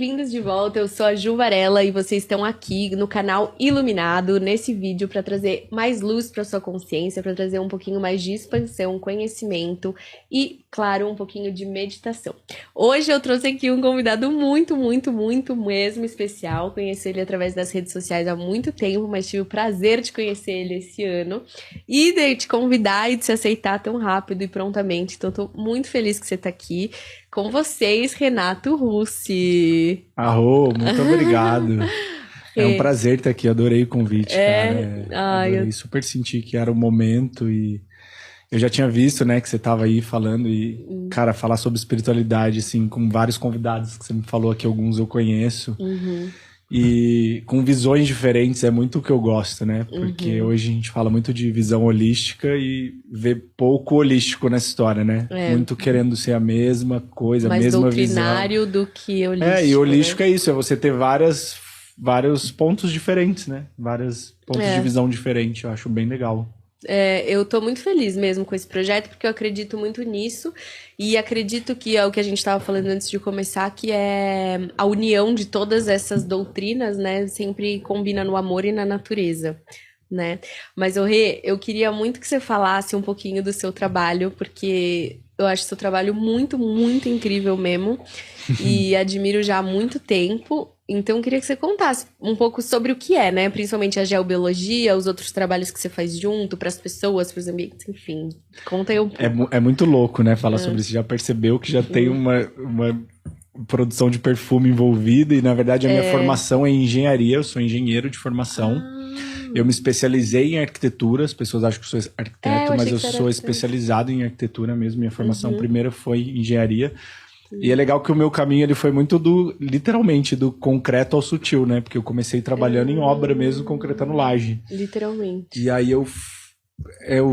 bem-vindos de volta. Eu sou a Ju Varela e vocês estão aqui no canal Iluminado, nesse vídeo para trazer mais luz para sua consciência, para trazer um pouquinho mais de expansão, conhecimento e, claro, um pouquinho de meditação. Hoje eu trouxe aqui um convidado muito mesmo especial. Conheci ele através das redes sociais há muito tempo, mas tive o prazer de conhecer ele esse ano e de te convidar e de se aceitar tão rápido e prontamente. Então, estou muito feliz que você está aqui. Com vocês, Renato Russo. Arro, muito obrigado. É um prazer estar aqui, adorei o convite, cara. Adorei, super senti que era o momento e eu já tinha visto, né, que você estava aí falando e, cara, falar sobre espiritualidade, assim, com vários convidados que você me falou aqui, alguns eu conheço. E com visões diferentes é muito o que eu gosto, né? Porque hoje a gente fala muito de visão holística e vê pouco holístico nessa história, né? Muito querendo ser a mesma coisa, a mesma visão. Mais doutrinário do que holístico. E holístico, né? É isso, é você ter vários pontos diferentes, né? Vários pontos de visão diferentes, eu acho bem legal. Eu tô muito feliz mesmo com esse projeto, porque eu acredito muito nisso e acredito que é o que a gente estava falando antes de começar, que é a união de todas essas doutrinas, né, sempre combina no amor e na natureza, né? Mas, Rê, eu queria muito que você falasse um pouquinho do seu trabalho, porque eu acho seu trabalho muito incrível mesmo e admiro já há muito tempo. Então, eu queria que você contasse um pouco sobre o que é, né? Principalmente a geobiologia, os outros trabalhos que você faz junto, para as pessoas, para os ambientes, enfim. Conta aí um pouco. É muito louco, né? Falar sobre isso. Você já percebeu que já tem uma produção de perfume envolvida e, na verdade, a minha formação é em engenharia. Eu sou engenheiro de formação. Eu me especializei em arquitetura. As pessoas acham que eu sou arquiteto, mas eu sou especializado em arquitetura mesmo. Minha formação primeira foi em engenharia. E é legal que o meu caminho ele foi muito literalmente, do concreto ao sutil, né? Porque eu comecei trabalhando em obra mesmo, concretando laje. Literalmente. E aí eu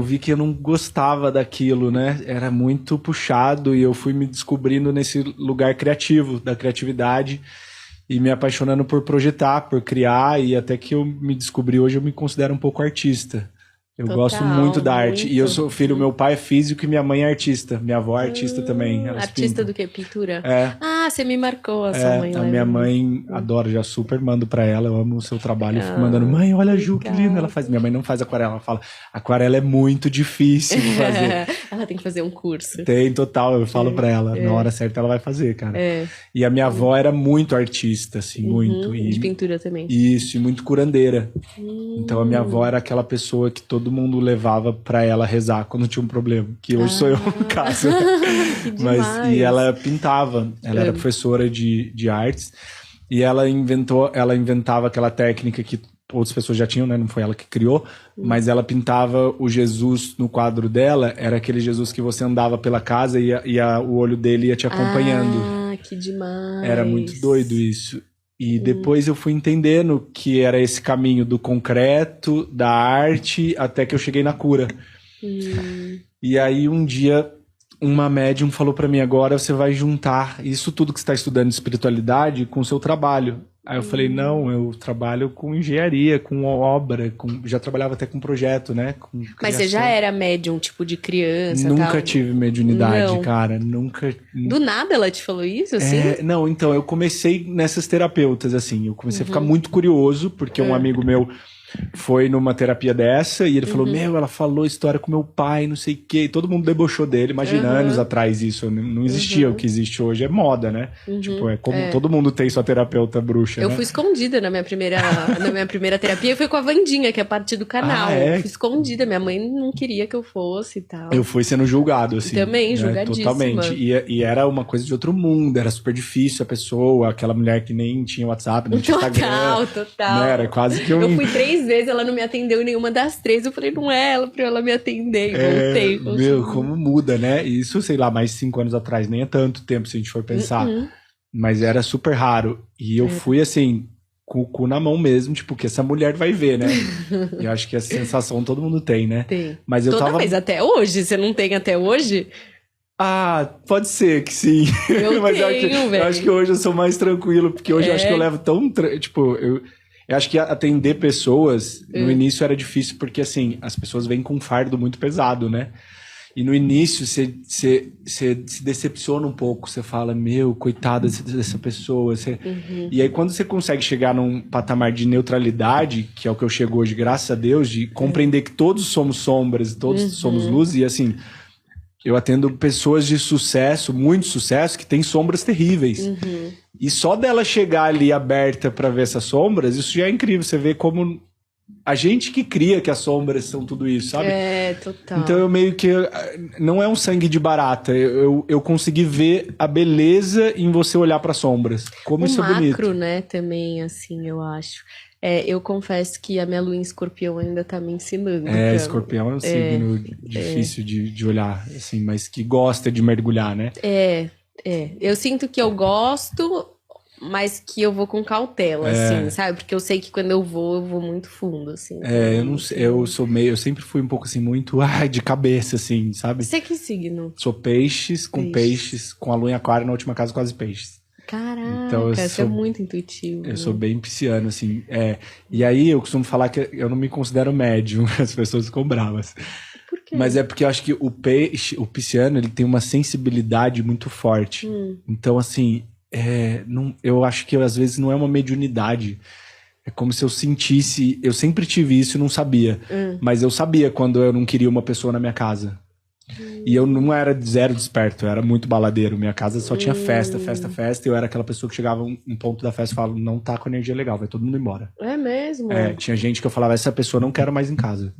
vi que eu não gostava daquilo, né? Era muito puxado e eu fui me descobrindo nesse lugar criativo, da criatividade. E me apaixonando por projetar, por criar. E até que eu me descobri hoje, eu me considero um pouco artista. Eu gosto muito da arte. E eu sou filho, meu pai é físico e minha mãe é artista. Minha avó é artista também. Artista do quê? Pintura? É. Ah, você me marcou a sua mãe. A minha mãe adora, já super mando pra ela. Eu amo o seu trabalho. Eu fico mandando, mãe, olha a Ju, que linda. Ela faz. Minha mãe não faz aquarela. Ela fala, aquarela é muito difícil de fazer. Ela tem que fazer um curso. Tem, total. Eu falo pra ela. Na hora certa ela vai fazer, cara. E a minha avó era muito artista, assim, muito. E de pintura também. Isso, e muito curandeira. Então a minha avó era aquela pessoa que todo mundo levava pra ela rezar quando tinha um problema. Que hoje sou eu, no caso. E ela pintava. Ela era professora de artes. E ela inventava aquela técnica que outras pessoas já tinham, né? Não foi ela que criou. Mas ela pintava o Jesus no quadro dela. Era aquele Jesus que você andava pela casa e o olho dele ia te acompanhando. Ah, que demais. Era muito doido isso. E depois eu fui entendendo que era esse caminho do concreto, da arte, até que eu cheguei na cura. E aí um dia uma médium falou pra mim, agora você vai juntar isso tudo que você está estudando de espiritualidade com o seu trabalho. Aí eu falei, não, eu trabalho com engenharia, com obra, já trabalhava até com projeto, né? Com Mas você já era médium, tipo, de criança? Nunca tive mediunidade, cara, nunca. Do nada ela te falou isso, assim? Não, então, eu comecei nessas terapeutas, assim, eu comecei a ficar muito curioso, porque um amigo meu foi numa terapia dessa e ele falou, ela falou história com meu pai, não sei o quê, e todo mundo debochou dele. Imagina, anos atrás isso não existia. O que existe hoje é moda, né? Tipo, é como todo mundo tem sua terapeuta bruxa, eu né? fui escondida na minha primeira terapia, e foi com a Vandinha, que é parte do canal. Eu fui escondida, minha mãe não queria que eu fosse e tal. Eu fui sendo julgado, assim. Também, né? julgadíssima. Totalmente. E era uma coisa de outro mundo, era super difícil a pessoa, aquela mulher que nem tinha WhatsApp, não tinha Instagram. Total. Né? Era quase que eu fui 3 vezes, ela não me atendeu em nenhuma das 3. Eu falei, não é ela, pra ela me atender. E voltei. Meu, como muda, né? E isso, sei lá, mais de 5 anos atrás. Nem é tanto tempo, se a gente for pensar. Mas era super raro. E eu fui, assim, com o cu na mão mesmo. Tipo, que essa mulher vai ver, né? E eu acho que essa sensação todo mundo tem, né? Tem. Mas eu Toda vez, até hoje. Você não tem até hoje? Ah, pode ser que sim. Mas eu acho que hoje eu sou mais tranquilo. Porque hoje eu acho que eu levo tão... Tipo, eu acho que atender pessoas, no início era difícil, porque assim, as pessoas vêm com um fardo muito pesado, né? E no início você se decepciona um pouco, você fala, meu, coitada dessa pessoa. E aí quando você consegue chegar num patamar de neutralidade, que é o que eu chego hoje, graças a Deus, de compreender que todos somos sombras, todos somos luz, e assim, eu atendo pessoas de sucesso, muito sucesso, que têm sombras terríveis. E só dela chegar ali aberta para ver essas sombras, isso já é incrível, você vê como... A gente que cria que as sombras são tudo isso, sabe? Total. Então eu meio que... Não é um sangue de barata. Eu consegui ver a beleza em você olhar para sombras. Como isso é bonito. O macro, né, também, assim, eu acho. Eu confesso que a minha lua em escorpião ainda tá me ensinando. Escorpião é um signo difícil de olhar, assim, mas que gosta de mergulhar, né? Eu sinto que eu gosto... mas que eu vou com cautela, assim, sabe? Porque eu sei que quando eu vou muito fundo, assim. Eu não sei, eu sempre fui um pouco assim, muito de cabeça, assim, sabe? Você que signo? Sou peixes, com a lua em aquário, na última casa quase peixes. Caraca, então, você é muito intuitivo. Eu sou bem pisciano, assim, E aí eu costumo falar que eu não me considero médium, as pessoas ficam bravas. Por quê? Mas é porque eu acho que o pisciano, ele tem uma sensibilidade muito forte. Então, assim... eu acho que às vezes não é uma mediunidade. É como se eu sentisse... Eu sempre tive isso e não sabia. Mas eu sabia quando eu não queria uma pessoa na minha casa. E eu não era zero desperto, eu era muito baladeiro. Minha casa só tinha festa. E eu era aquela pessoa que chegava um ponto da festa e falava, não tá com energia legal, vai todo mundo embora. É mesmo? Tinha gente que eu falava, essa pessoa não quero mais em casa.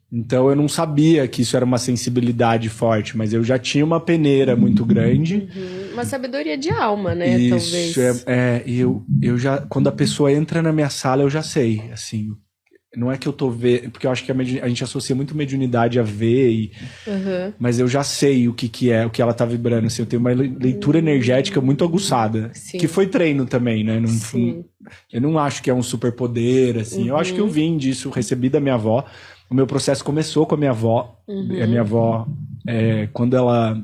Então eu não sabia que isso era uma sensibilidade forte, mas eu já tinha uma peneira muito grande. Uma sabedoria de alma, né? Isso, talvez. Eu já, quando a pessoa entra na minha sala, eu já sei, assim, não é que eu tô vendo, porque eu acho que a gente associa muito mediunidade a ver, mas eu já sei o que é, o que ela tá vibrando, assim, eu tenho uma leitura energética muito aguçada, que foi treino também, né? Eu não acho que é um superpoder, assim, eu acho que eu vim disso, recebi da minha avó. O meu processo começou com a minha avó. A minha avó, quando ela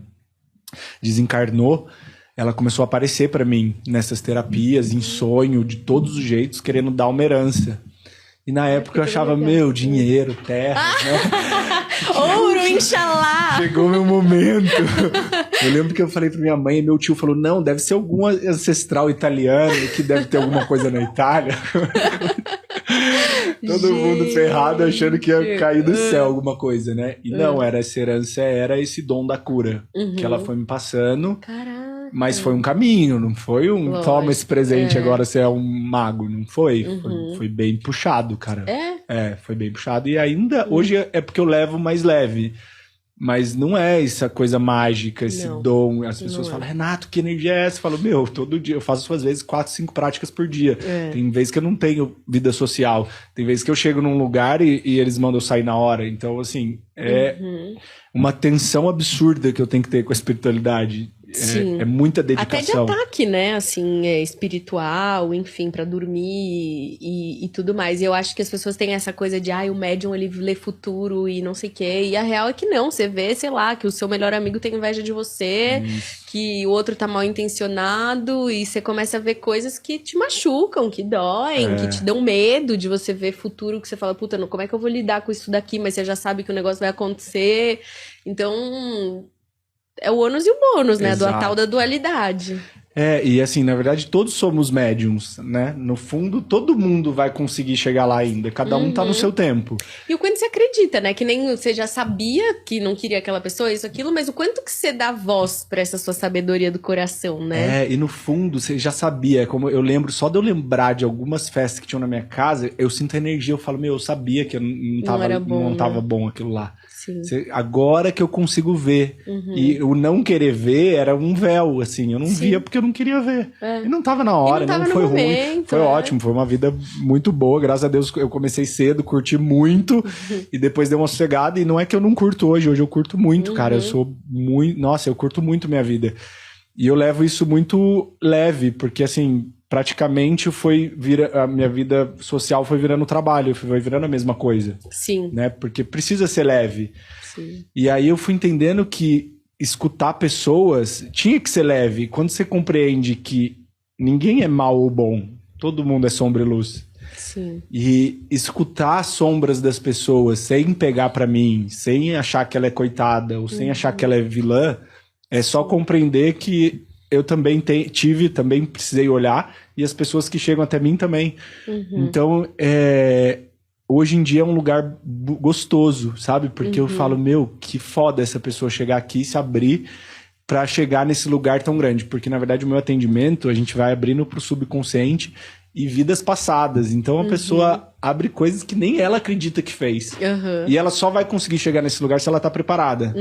desencarnou, ela começou a aparecer para mim nessas terapias, em sonho, de todos os jeitos, querendo dar uma herança. E na época eu achava, dinheiro, terra, né? Ouro, Inxalá! Chegou meu momento. Eu lembro que eu falei pra minha mãe e meu tio falou, não, deve ser algum ancestral italiano que deve ter alguma coisa na Itália. Todo mundo ferrado, achando que ia cair do céu alguma coisa, né? E não, essa herança era esse dom da cura, que ela foi me passando. Caraca. Mas foi um caminho, não foi toma esse presente, agora você é um mago, não foi? Foi bem puxado, cara. Foi bem puxado. E ainda, hoje é porque eu levo mais leve. Mas não é essa coisa mágica, esse dom. As pessoas falam, Renato, que energia é essa? Eu falo, todo dia, eu faço às vezes 4, 5 práticas por dia. Tem vezes que eu não tenho vida social. Tem vezes que eu chego num lugar e eles mandam eu sair na hora. Então, assim, uma tensão absurda que eu tenho que ter com a espiritualidade. É muita dedicação. Até de ataque, né? Assim, espiritual, enfim, pra dormir e tudo mais. E eu acho que as pessoas têm essa coisa de, o médium, ele lê futuro e não sei o quê. E a real é que não. Você vê, sei lá, que o seu melhor amigo tem inveja de você, que o outro tá mal intencionado, e você começa a ver coisas que te machucam, que doem, que te dão medo de você ver futuro, que você fala, puta, como é que eu vou lidar com isso daqui? Mas você já sabe que o negócio vai acontecer. Então... é o ônus e o bônus, né? Exato. Do tal da dualidade. E assim, na verdade, todos somos médiums, né? No fundo, todo mundo vai conseguir chegar lá ainda. Cada um tá no seu tempo. E o quanto você acredita, né? Que nem você já sabia que não queria aquela pessoa, isso, aquilo, mas o quanto que você dá voz pra essa sua sabedoria do coração, né? E no fundo, você já sabia. Como eu lembro, só de eu lembrar de algumas festas que tinham na minha casa, eu sinto a energia, eu falo, eu sabia que não tava bom aquilo lá. Agora que eu consigo ver. E o não querer ver era um véu, assim. Eu não via porque eu não queria ver. E não tava na hora, não foi ruim. Foi ótimo, foi uma vida muito boa. Graças a Deus eu comecei cedo, curti muito. E depois deu uma sossegada. E não é que eu não curto hoje eu curto muito, cara. Eu sou muito... Nossa, eu curto muito minha vida. E eu levo isso muito leve, porque assim... praticamente a minha vida social foi virando trabalho, foi virando a mesma coisa. Sim. Né? Porque precisa ser leve. Sim. E aí eu fui entendendo que escutar pessoas tinha que ser leve. Quando você compreende que ninguém é mal ou bom, todo mundo é sombra e luz. Sim. E escutar as sombras das pessoas sem pegar pra mim, sem achar que ela é coitada ou sem achar que ela é vilã, é só compreender que eu também também precisei olhar, e as pessoas que chegam até mim também. Então, hoje em dia é um lugar gostoso, sabe? Porque eu falo, meu, que foda essa pessoa chegar aqui e se abrir pra chegar nesse lugar tão grande. Porque, na verdade, o meu atendimento, a gente vai abrindo pro subconsciente e vidas passadas. Então, a pessoa abre coisas que nem ela acredita que fez. E ela só vai conseguir chegar nesse lugar se ela tá preparada.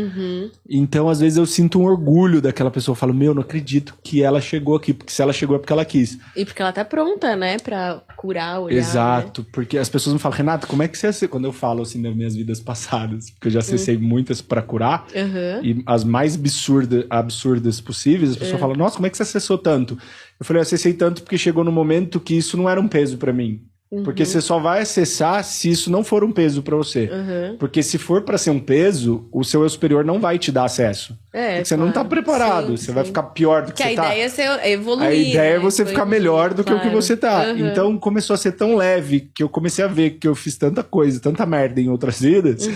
Então, às vezes, eu sinto um orgulho daquela pessoa. Eu falo, meu, não acredito que ela chegou aqui. Porque se ela chegou é porque ela quis. E porque ela tá pronta, né? Pra curar, olhar. Exato. Né? Porque as pessoas me falam, Renato, como é que você... Quando eu falo, assim, das minhas vidas passadas. Porque eu já acessei muitas pra curar. E as mais absurdas possíveis. As pessoas falam, nossa, como é que você acessou tanto? Eu falei, eu acessei tanto porque chegou no momento que isso não era um peso pra mim. Porque você só vai acessar se isso não for um peso pra você. Porque se for pra ser um peso, o seu eu superior não vai te dar acesso. Porque você não tá preparado. Você vai ficar pior do que você tá. A ideia é você evoluir. A ideia é você ficar melhor do que o que você tá. Então começou a ser tão leve que eu comecei a ver que eu fiz tanta coisa, tanta merda em outras vidas,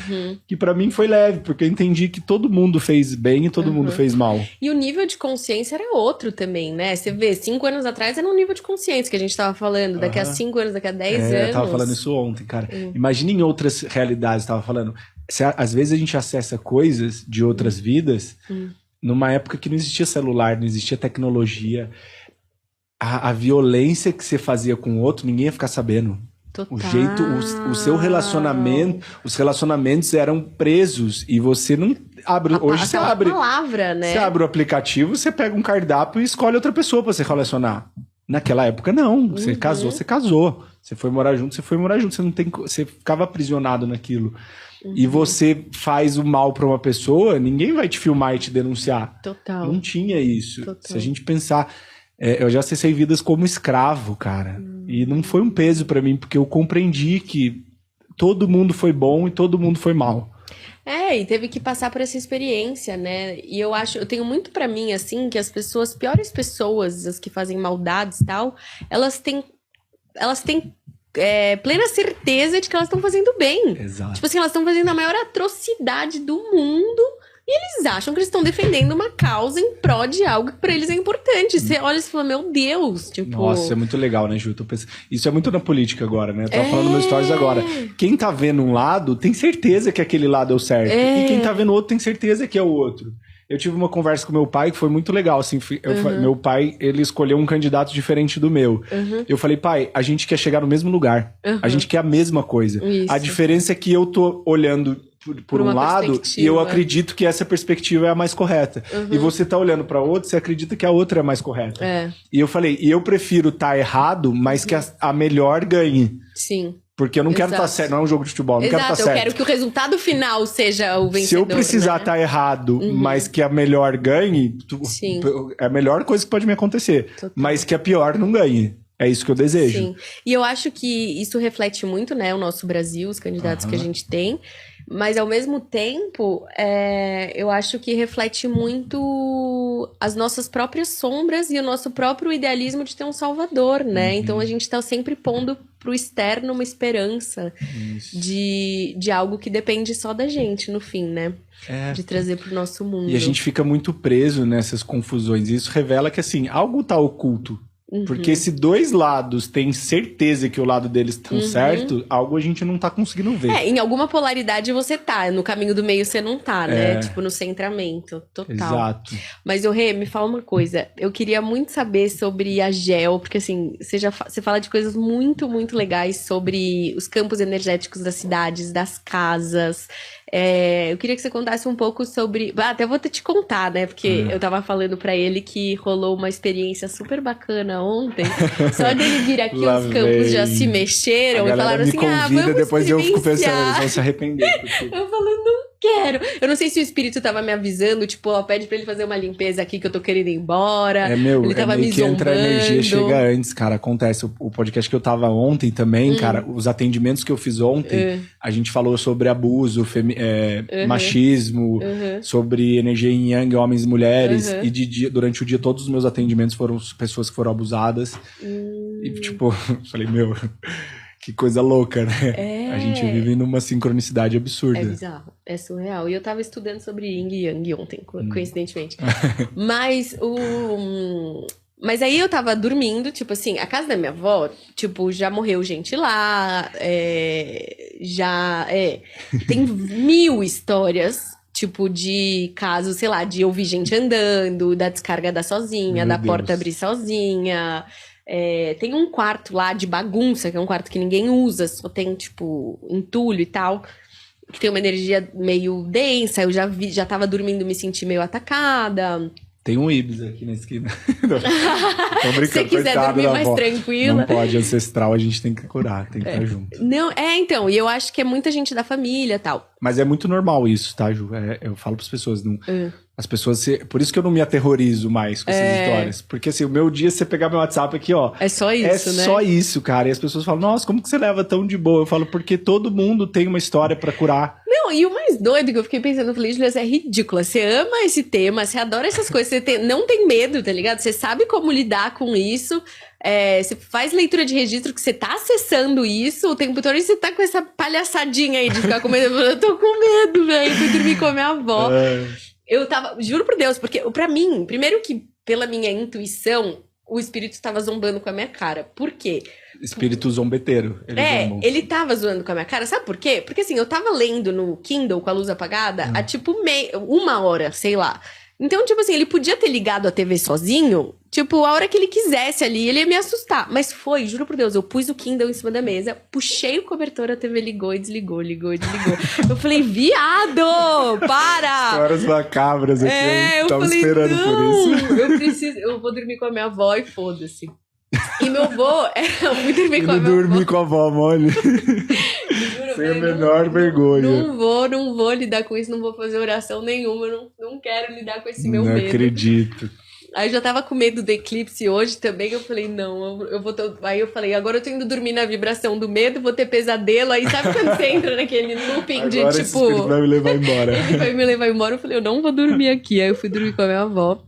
que pra mim foi leve. Porque eu entendi que todo mundo fez bem e todo mundo fez mal. E o nível de consciência era outro também, né? Você vê, 5 anos atrás era um nível de consciência que a gente tava falando. Daqui a 5 anos, daqui a 10 anos. Eu tava falando isso ontem, cara. Imagina em outras realidades, tava falando. Às vezes a gente acessa coisas de outras vidas numa época que não existia celular, não existia tecnologia. A violência que você fazia com o outro, ninguém ia ficar sabendo. Total. O jeito, o seu relacionamento, os relacionamentos eram presos e você não abre. Hoje você abre. Palavra, né? Você abre o aplicativo, você pega um cardápio e escolhe outra pessoa pra você relacionar. Naquela época, não. Você casou, você casou. Você foi morar junto, você foi morar junto. Você ficava aprisionado naquilo. E você faz o mal pra uma pessoa, ninguém vai te filmar e te denunciar. Total. Não tinha isso. Total. Se a gente pensar... eu já acessei vidas como escravo, cara. E não foi um peso pra mim, porque eu compreendi que todo mundo foi bom e todo mundo foi mal. E teve que passar por essa experiência, né? E eu tenho muito pra mim, assim, que as piores pessoas, as que fazem maldades e tal, elas têm plena certeza de que elas estão fazendo bem. Exato. Tipo assim, elas estão fazendo a maior atrocidade do mundo e eles acham que eles estão defendendo uma causa em pró de algo que pra eles é importante. Você olha e fala, meu Deus, tipo... Nossa, é muito legal, né, Ju? Isso é muito na política agora, né? Eu tava falando nos stories agora. Quem tá vendo um lado tem certeza que aquele lado é o certo. E quem tá vendo o outro tem certeza que é o outro. Eu tive uma conversa com meu pai que foi muito legal, assim, meu pai, ele escolheu um candidato diferente do meu. Eu falei, pai, a gente quer chegar no mesmo lugar, a gente quer a mesma coisa. Isso. A diferença é que eu tô olhando por um lado e eu acredito que essa perspectiva é a mais correta. E você tá olhando pra outra, você acredita que a outra é a mais correta. E eu falei, eu prefiro tá errado, mas que a melhor ganhe. Sim. Porque eu não quero estar certo, não é um jogo de futebol, não quero estar certo. Eu quero que o resultado final seja o vencedor. Se eu precisar estar errado, mas que a melhor ganhe, é a melhor coisa que pode me acontecer. Total. Mas que a pior não ganhe. É isso que eu desejo. Sim. E eu acho que isso reflete muito, né, o nosso Brasil, os candidatos que a gente tem. Mas, ao mesmo tempo, eu acho que reflete muito as nossas próprias sombras e o nosso próprio idealismo de ter um salvador, né? Então, a gente tá sempre pondo pro externo uma esperança de algo que depende só da gente, no fim, né? De trazer pro nosso mundo. E a gente fica muito preso nessas confusões. E isso revela que, assim, algo tá oculto. Porque se dois lados têm certeza que o lado deles estão certo, algo a gente não tá conseguindo ver. Em alguma polaridade você tá, no caminho do meio você não tá, né? Tipo, no centramento, total. Exato. Mas, Rê, me fala uma coisa, eu queria muito saber sobre a GEL, porque assim, você fala de coisas muito, muito legais sobre os campos energéticos das cidades, das casas. Eu queria que você contasse um pouco sobre... até vou te contar, né? Porque eu tava falando pra ele que rolou uma experiência super bacana ontem. Só dele vir aqui, os campos já se mexeram e falaram assim, vamos depois eu fico pensando, eles vão se arrepender. Porque... Eu falo, não quero. Eu não sei se o espírito tava me avisando, tipo, pede pra ele fazer uma limpeza aqui que eu tô querendo ir embora. Ele tava me zombando. Entra a energia, chega antes, cara, acontece. O podcast que eu tava ontem também, cara, os atendimentos que eu fiz ontem, a gente falou sobre abuso, machismo, sobre energia em yang, homens e mulheres, e durante o dia todos os meus atendimentos foram pessoas que foram abusadas. E tipo, falei, Que coisa louca, né? A gente vive numa sincronicidade absurda. É bizarro, é surreal. E eu tava estudando sobre Yin e Yang ontem, coincidentemente. Mas aí eu tava dormindo, tipo assim, a casa da minha avó, tipo, já morreu gente lá, tem 1000 histórias, tipo, de casos, sei lá, de ouvir gente andando, da descarga dar sozinha, da porta abrir sozinha. Tem um quarto lá de bagunça, que é um quarto que ninguém usa, só tem, tipo, entulho e tal, que tem uma energia meio densa. Eu já tava dormindo, me senti meio atacada. Tem um Ibis aqui na esquina. Se você quiser dormir mais tranquila. Não pode, ancestral, a gente tem que curar, tem que estar junto. Não, então, e eu acho que é muita gente da família e tal. Mas é muito normal isso, tá, Ju? Eu falo pras pessoas, não... As pessoas... Por isso que eu não me aterrorizo mais com essas histórias. Porque assim, o meu dia, se você pegar meu WhatsApp aqui, ó... É só isso, né? É só isso, cara. E as pessoas falam, nossa, como que você leva tão de boa? Eu falo, porque todo mundo tem uma história pra curar. Não, e o mais doido que eu fiquei pensando, eu falei, Julia, você é ridícula. Você ama esse tema, você adora essas coisas, você não tem medo, tá ligado? Você sabe como lidar com isso. Você faz leitura de registro que você tá acessando isso o tempo todo e você tá com essa palhaçadinha aí de ficar com medo. Eu tô com medo, velho. Fui dormir com a minha avó. Eu tava, juro por Deus, porque pra mim, primeiro que pela minha intuição, o espírito estava zombando com a minha cara. Por quê? Espírito zombeteiro. Ele tava zoando com a minha cara. Sabe por quê? Porque assim, eu tava lendo no Kindle com a luz apagada há tipo 1 hora, sei lá. Então, tipo assim, ele podia ter ligado a TV sozinho, tipo, a hora que ele quisesse ali, ele ia me assustar. Mas foi, juro por Deus, eu pus o Kindle em cima da mesa, puxei o cobertor, a TV ligou e desligou, ligou e desligou. Eu falei, viado, para! Histórias macabras aqui, eu tava falei, esperando por isso. Eu vou dormir com a minha avó e foda-se. E meu avô, eu fui dormir com a minha avó. Dormir com a avó, mole. Sem a menor vergonha. Não vou lidar com isso, não vou fazer oração nenhuma, não quero lidar com esse meu medo. Não acredito. Aí eu já tava com medo do eclipse hoje também, eu falei, não, eu vou... Aí eu falei, agora eu tô indo dormir na vibração do medo, vou ter pesadelo, aí sabe quando você entra naquele looping agora de esse tipo... espírito vai me levar embora. Ele vai me levar embora, eu falei, eu não vou dormir aqui. Aí eu fui dormir com a minha avó.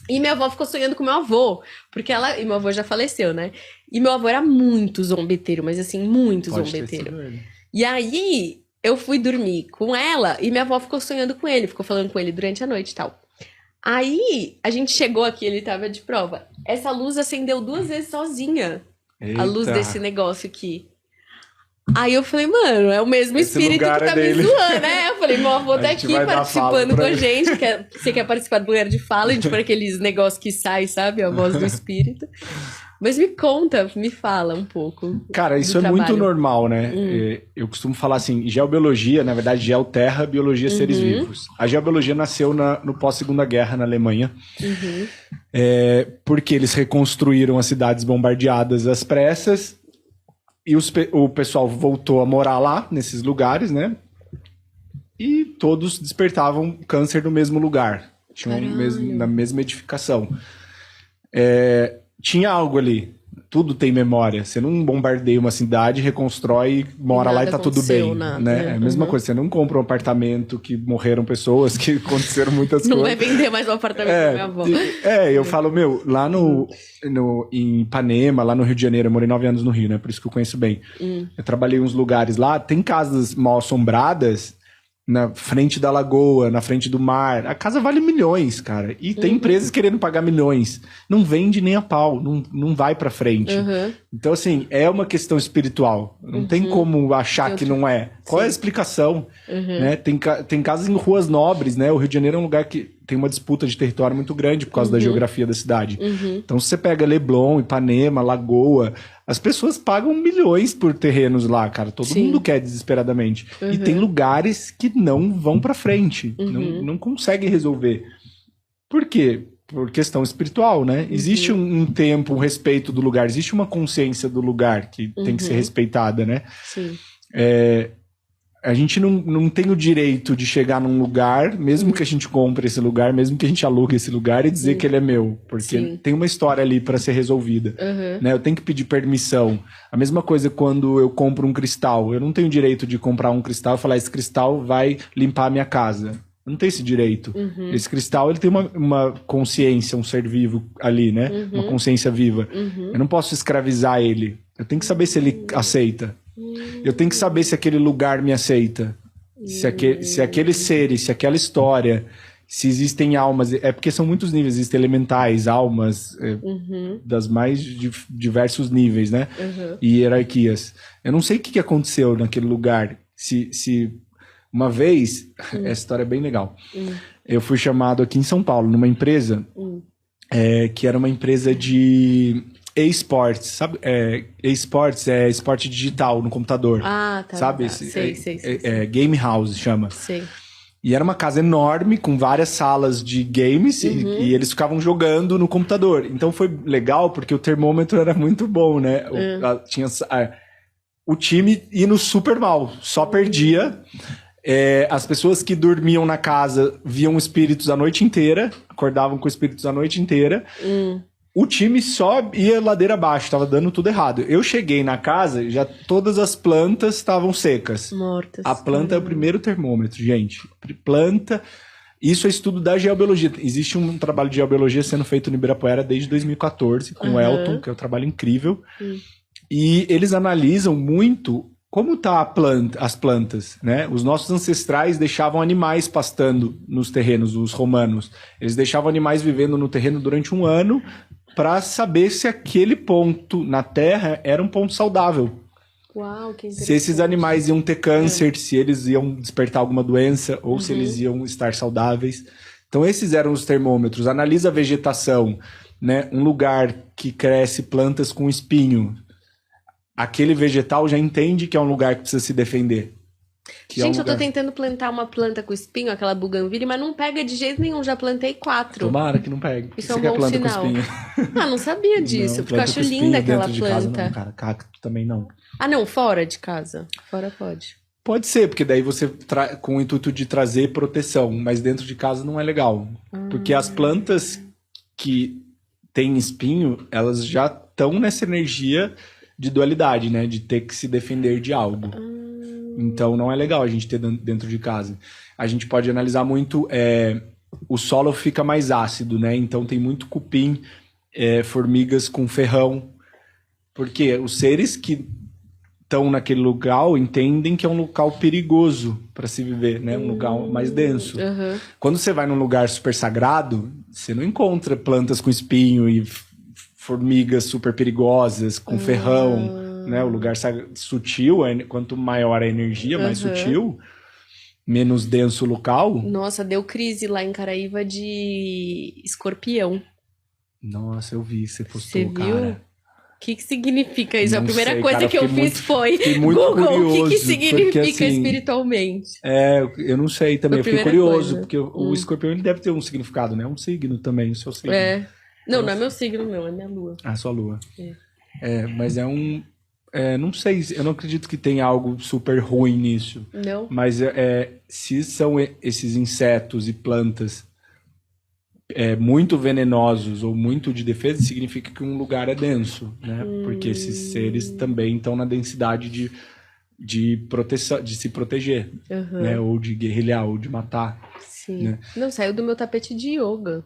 E minha avó ficou sonhando com meu avô, porque e meu avô já faleceu, né? E meu avô era muito zombeteiro, mas assim, muito zombeteiro. E aí, eu fui dormir com ela e minha avó ficou sonhando com ele, ficou falando com ele durante a noite e tal. Aí, a gente chegou aqui, ele tava de prova. Essa luz acendeu 2 vezes sozinha. Eita. A luz desse negócio aqui. Aí eu falei, mano, é o mesmo espírito que tá me zoando, né? Eu falei, meu avô tá aqui participando com a gente. Você quer participar do lugar de fala? A gente põe aqueles negócios que sai, sabe? A voz do espírito. Mas me conta, me fala um pouco. Cara, isso é muito normal, né? Eu costumo falar assim, geobiologia, na verdade, geoterra, biologia, seres vivos. A geobiologia nasceu no pós-Segunda Guerra na Alemanha. Porque eles reconstruíram as cidades bombardeadas às pressas. E o pessoal voltou a morar lá, nesses lugares, né? E todos despertavam câncer no mesmo lugar. Tinham na mesma edificação. Tinha algo ali. Tudo tem memória. Você não bombardeia uma cidade, reconstrói, mora lá e tá tudo bem. Né? É a mesma coisa. Você não compra um apartamento que morreram pessoas, que aconteceram muitas coisas. Não vai vender mais um apartamento da minha avó. Eu falo, lá em Ipanema, lá no Rio de Janeiro, eu morei 9 anos no Rio, né? Por isso que eu conheço bem. Eu trabalhei em uns lugares lá, tem casas mal assombradas na frente da lagoa, na frente do mar. A casa vale milhões, cara. E tem empresas querendo pagar milhões. Não vende nem a pau, não vai pra frente. Então, assim, é uma questão espiritual. Não tem como achar que não é. Qual é a explicação? Né? Tem casas em ruas nobres, né? O Rio de Janeiro é um lugar que tem uma disputa de território muito grande por causa da geografia da cidade. Então, se você pega Leblon, Ipanema, Lagoa, as pessoas pagam milhões por terrenos lá, cara. Todo mundo quer desesperadamente. E tem lugares que não vão pra frente. Não conseguem resolver. Por quê? Por questão espiritual, né? Existe um tempo, um respeito do lugar. Existe uma consciência do lugar que tem que ser respeitada, né? Sim. A gente não tem o direito de chegar num lugar, mesmo que a gente compre esse lugar, mesmo que a gente alugue esse lugar e dizer que ele é meu. Porque tem uma história ali para ser resolvida. Né? Eu tenho que pedir permissão. A mesma coisa quando eu compro um cristal. Eu não tenho direito de comprar um cristal e falar, esse cristal vai limpar a minha casa. Eu não tenho esse direito. Esse cristal, ele tem uma consciência, um ser vivo ali, né? Uma consciência viva. Eu não posso escravizar ele. Eu tenho que saber se ele aceita. Eu tenho que saber se aquele lugar me aceita. Se aqueles seres, se aquela história, se existem almas. É porque são muitos níveis. Existem elementais, almas, das mais diversos níveis, né? E hierarquias. Eu não sei o que aconteceu naquele lugar. Se uma vez, essa história é bem legal. Eu fui chamado aqui em São Paulo, numa empresa, que era uma empresa de eSports, sabe? eSports é esporte digital no computador. Ah, tá. Sabe? Tá. Sei. Game House chama. Sei. E era uma casa enorme, com várias salas de games, e eles ficavam jogando no computador. Então foi legal, porque o termômetro era muito bom, né? O time indo super mal, só perdia. As pessoas que dormiam na casa viam espíritos a noite inteira, acordavam com espíritos a noite inteira. O time só ia ladeira abaixo, tava dando tudo errado. Eu cheguei na casa, já todas as plantas estavam secas. Mortas. A planta é o primeiro termômetro, gente. Planta... Isso é estudo da geobiologia. Existe um trabalho de geobiologia sendo feito no Ibirapuera desde 2014, com o Elton, que é um trabalho incrível. E eles analisam muito como tá as plantas, né? Os nossos ancestrais deixavam animais pastando nos terrenos, os romanos. Eles deixavam animais vivendo no terreno durante um ano para saber se aquele ponto na Terra era um ponto saudável. Uau, que interessante. Se esses animais iam ter câncer, se eles iam despertar alguma doença, ou se eles iam estar saudáveis. Então esses eram os termômetros. Analisa a vegetação, né? Um lugar que cresce plantas com espinho. Aquele vegetal já entende que é um lugar que precisa se defender. Gente, eu tô tentando plantar uma planta com espinho, aquela buganvília, mas não pega de jeito nenhum, já plantei 4. Tomara que não pegue. Isso é um bom sinal. Não sabia disso, porque eu acho linda aquela planta. Casa, não, cara. Cacto também não. Ah, não, fora de casa. Fora pode. Pode ser, porque daí você com o intuito de trazer proteção, mas dentro de casa não é legal. Porque as plantas que têm espinho, elas já estão nessa energia de dualidade, né? De ter que se defender de algo. Então não é legal a gente ter dentro de casa. A gente pode analisar muito... o solo fica mais ácido, né? Então tem muito cupim, formigas com ferrão. Porque os seres que estão naquele lugar entendem que é um local perigoso para se viver, né? Um lugar mais denso. Quando você vai num lugar super sagrado, você não encontra plantas com espinho e formigas super perigosas, com ferrão, né? O lugar sutil, quanto maior a energia, mais sutil, menos denso o local. Nossa, deu crise lá em Caraíva de escorpião. Nossa, eu vi, você postou, cara. Você viu? O que significa isso? Não a primeira sei, coisa cara, que eu fiz foi Google, curioso, o que significa porque, assim, espiritualmente? Eu não sei também, eu fiquei curioso, coisa. Porque o escorpião ele deve ter um significado, né? Um signo também, o seu signo. Não é meu signo, não, é minha lua. Ah, sua lua. Mas não sei, eu não acredito que tenha algo super ruim nisso. Não? Mas se são esses insetos e plantas muito venenosos ou muito de defesa, significa que um lugar é denso, né? Porque esses seres também estão na densidade de proteção, de se proteger, né? Ou de guerrilhar, ou de matar. Sim. Né? Não, saiu do meu tapete de yoga.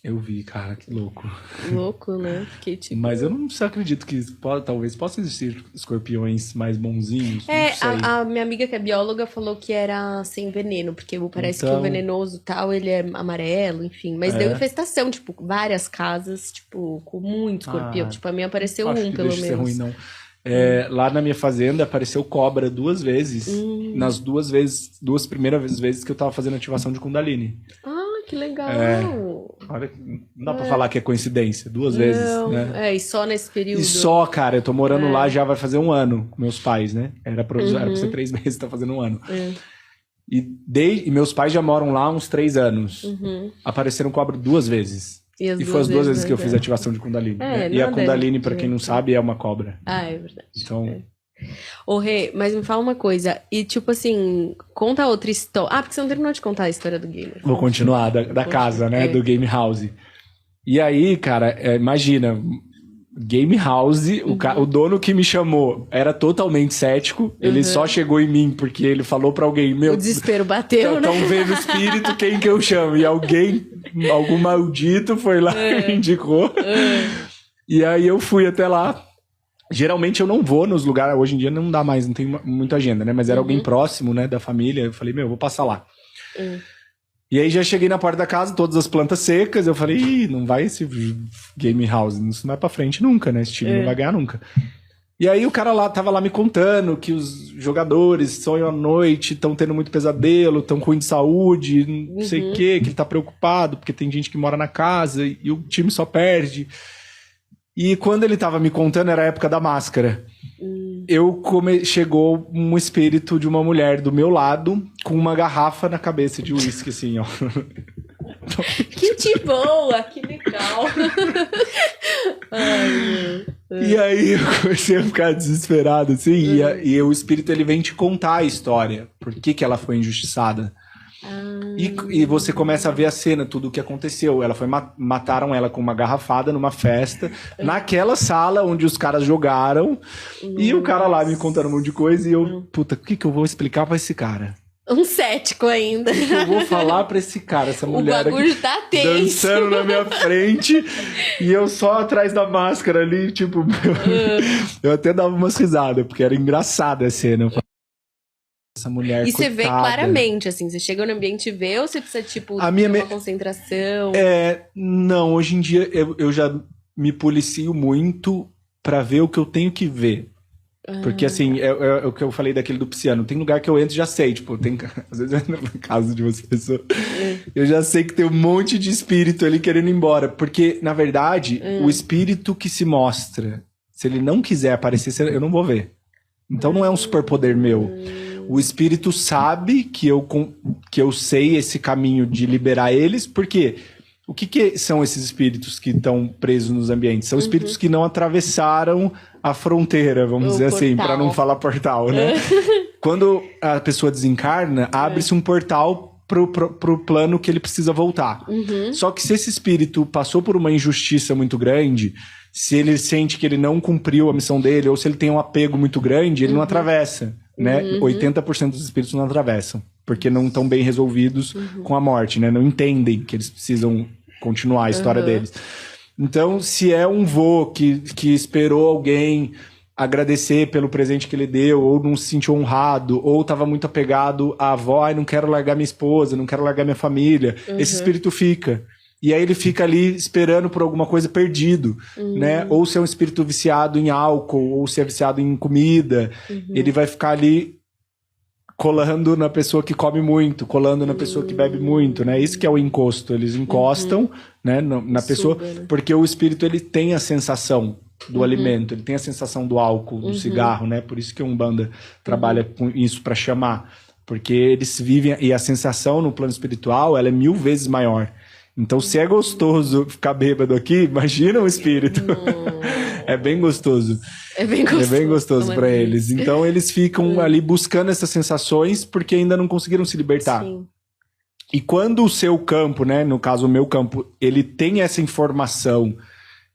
Eu vi, cara, que louco. Louco, né? Fiquei tipo... Mas eu não acredito que talvez possa existir escorpiões mais bonzinhos. A minha amiga que é bióloga falou que era sem veneno, porque parece que o venenoso tal, ele é amarelo, enfim. Mas deu infestação, tipo, várias casas, tipo, com muito escorpião. Tipo, a minha apareceu pelo menos. Ser ruim, não. Lá na minha fazenda apareceu cobra 2 vezes. Nas 2 primeiras vezes que eu tava fazendo ativação de Kundalini. Que legal! Não dá pra falar que é coincidência. 2 vezes, né? E só nesse período? E só, cara, eu tô morando lá já vai fazer 1 ano com meus pais, né? Era pra ser 3 meses, tá fazendo 1 ano. E meus pais já moram lá há uns 3 anos. Apareceram cobra 2 vezes. E foi as 2 vezes que eu fiz ativação de Kundalini. E a Kundalini, pra quem não sabe, é uma cobra. É verdade. Então... Ô, Rê, mas me fala uma coisa. E, tipo assim, conta outra história. Porque você não terminou de contar a história do game. Vou continuar, da casa, né? Do Game House. E aí, cara, imagina... Game House, o dono que me chamou era totalmente cético. Ele só chegou em mim porque ele falou pra alguém... O desespero bateu, né? Estão vendo o espírito, quem que eu chamo? E algum maldito foi lá e indicou. E aí eu fui até lá. Geralmente eu não vou nos lugares, hoje em dia não dá mais, não tem muita agenda, né? Mas era alguém próximo, né, da família, eu falei, eu vou passar lá. E aí já cheguei na porta da casa, todas as plantas secas, eu falei, ih, não vai esse game house, isso não vai pra frente nunca, né? Esse time não vai ganhar nunca. E aí o cara lá tava lá me contando que os jogadores sonham à noite, estão tendo muito pesadelo, estão ruim de saúde, não sei o quê, que ele tá preocupado, porque tem gente que mora na casa e o time só perde. E quando ele tava me contando, era a época da máscara. Chegou um espírito de uma mulher do meu lado com uma garrafa na cabeça de uísque, assim, ó. Que de boa, que legal. Ai, meu. E aí eu comecei a ficar desesperado, assim, e o espírito ele vem te contar a história. Por que ela foi injustiçada? E você começa a ver a cena, tudo o que aconteceu. Mataram ela com uma garrafada numa festa, naquela sala onde os caras jogaram. E o cara lá me contando um monte de coisa. E eu, puta, o que eu vou explicar pra esse cara? Um cético ainda. O que eu vou falar pra esse cara, essa mulher o bagulho aqui, tá tenso, dançando na minha frente, e eu só atrás da máscara ali, tipo... Eu até dava umas risadas, porque era engraçada a cena. Essa mulher, e coitada. você vê claramente, assim, você chega no ambiente e vê, ou você precisa, tipo, ter uma concentração? Não, hoje em dia eu já me policio muito pra ver o que eu tenho que ver. Porque, assim, é o que eu falei daquele do pisciano. Tem lugar que eu entro e já sei, tipo, às vezes eu entro na casa de umas pessoas, eu já sei que tem um monte de espírito ali querendo ir embora. Porque, na verdade, o espírito que se mostra, se ele não quiser aparecer, eu não vou ver. Então não é um superpoder meu. O espírito sabe que eu sei esse caminho de liberar eles, porque o que são esses espíritos que estão presos nos ambientes? São espíritos que não atravessaram a fronteira, vamos dizer assim, para não falar portal, né? Quando a pessoa desencarna, abre-se um portal pro plano que ele precisa voltar. Só que se esse espírito passou por uma injustiça muito grande, se ele sente que ele não cumpriu a missão dele, ou se ele tem um apego muito grande, ele não atravessa. Né? 80% dos espíritos não atravessam, porque não estão bem resolvidos com a morte, né? Não entendem que eles precisam continuar a história deles. Então, se é um vô que esperou alguém agradecer pelo presente que ele deu, ou não se sentiu honrado, ou estava muito apegado à avó, não quero largar minha esposa, não quero largar minha família, esse espírito fica. E aí ele fica ali esperando por alguma coisa perdido, né? Ou se é um espírito viciado em álcool, ou se é viciado em comida, ele vai ficar ali colando na pessoa que come muito, colando na pessoa que bebe muito, né? Isso que é o encosto. Eles encostam, né, na pessoa, porque o espírito ele tem a sensação do alimento, ele tem a sensação do álcool, do cigarro, né? Por isso que a Umbanda trabalha com isso para chamar, porque eles vivem, e a sensação no plano espiritual, ela é 1000 vezes maior. Então, se é gostoso ficar bêbado aqui, imagina o espírito. É bem gostoso. É bem gostoso para eles. Então, eles ficam ali buscando essas sensações porque ainda não conseguiram se libertar. Sim. E quando o seu campo, né, no caso o meu campo, ele tem essa informação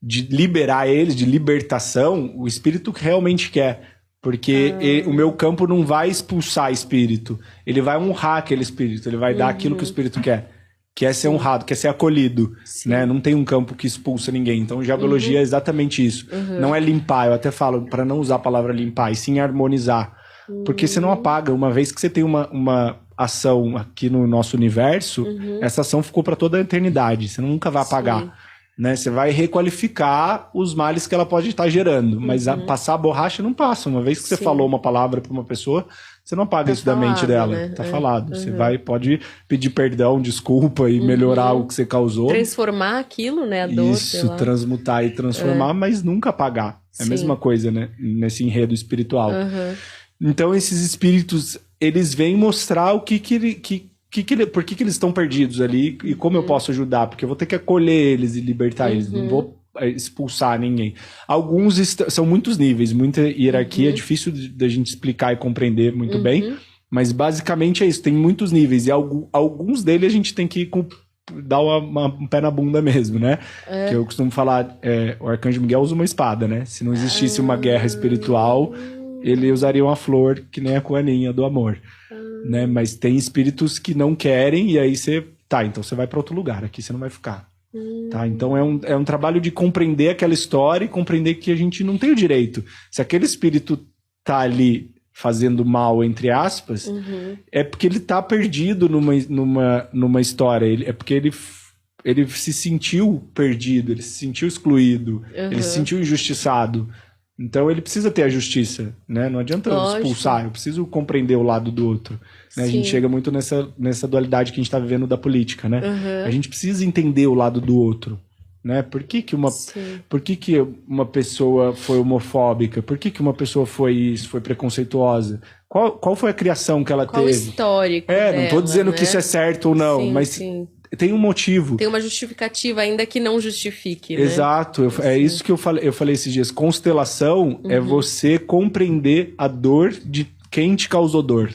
de liberar eles, de libertação, o espírito realmente quer. Porque o meu campo não vai expulsar espírito. Ele vai honrar aquele espírito. Ele vai dar aquilo que o espírito quer. Que é ser honrado, que é ser acolhido, né? Não tem um campo que expulsa ninguém. Então, diabologia é exatamente isso. Não é limpar, eu até falo para não usar a palavra limpar, e sim harmonizar. Porque você não apaga. Uma vez que você tem uma ação aqui no nosso universo, essa ação ficou para toda a eternidade. Você nunca vai apagar. Né? Você vai requalificar os males que ela pode estar gerando. Mas passar a borracha não passa. Uma vez que você falou uma palavra para uma pessoa, você não apaga isso da mente dela. Né? Tá falado. Você pode pedir perdão, desculpa e melhorar o que você causou. Transformar aquilo, né? A dor, isso, transmutar e transformar, mas nunca apagar. É a mesma coisa, né? Nesse enredo espiritual. Então, esses espíritos, eles vêm mostrar o por que eles estão perdidos ali e como eu posso ajudar. Porque eu vou ter que acolher eles e libertar eles. Não vou expulsar ninguém. Alguns são muitos níveis, muita hierarquia, é difícil da gente explicar e compreender muito bem, mas basicamente é isso, tem muitos níveis e alguns deles a gente tem que dar um pé na bunda mesmo, né? Que eu costumo falar, o Arcanjo Miguel usa uma espada, né? Se não existisse uma guerra espiritual, ele usaria uma flor que nem a coaninha do amor, né? Mas tem espíritos que não querem e aí você, então você vai para outro lugar, aqui você não vai ficar. Tá? Então é um trabalho de compreender aquela história e compreender que a gente não tem o direito. Se aquele espírito tá ali fazendo mal, entre aspas, é porque ele tá perdido numa história. É porque ele se sentiu perdido, ele se sentiu excluído, ele se sentiu injustiçado. Então ele precisa ter a justiça, né? Não adianta eu expulsar, eu preciso compreender o lado do outro. Né? A gente chega muito nessa dualidade que a gente está vivendo da política, né? A gente precisa entender o lado do outro, né? Por que uma pessoa foi homofóbica? Por que uma pessoa foi preconceituosa? Qual foi a criação que ela teve? Qual o histórico dela, não estou dizendo que isso é certo ou não, mas tem um motivo. Tem uma justificativa, ainda que não justifique, né? Exato. É isso que eu falei esses dias. Constelação é você compreender a dor de quem te causou dor.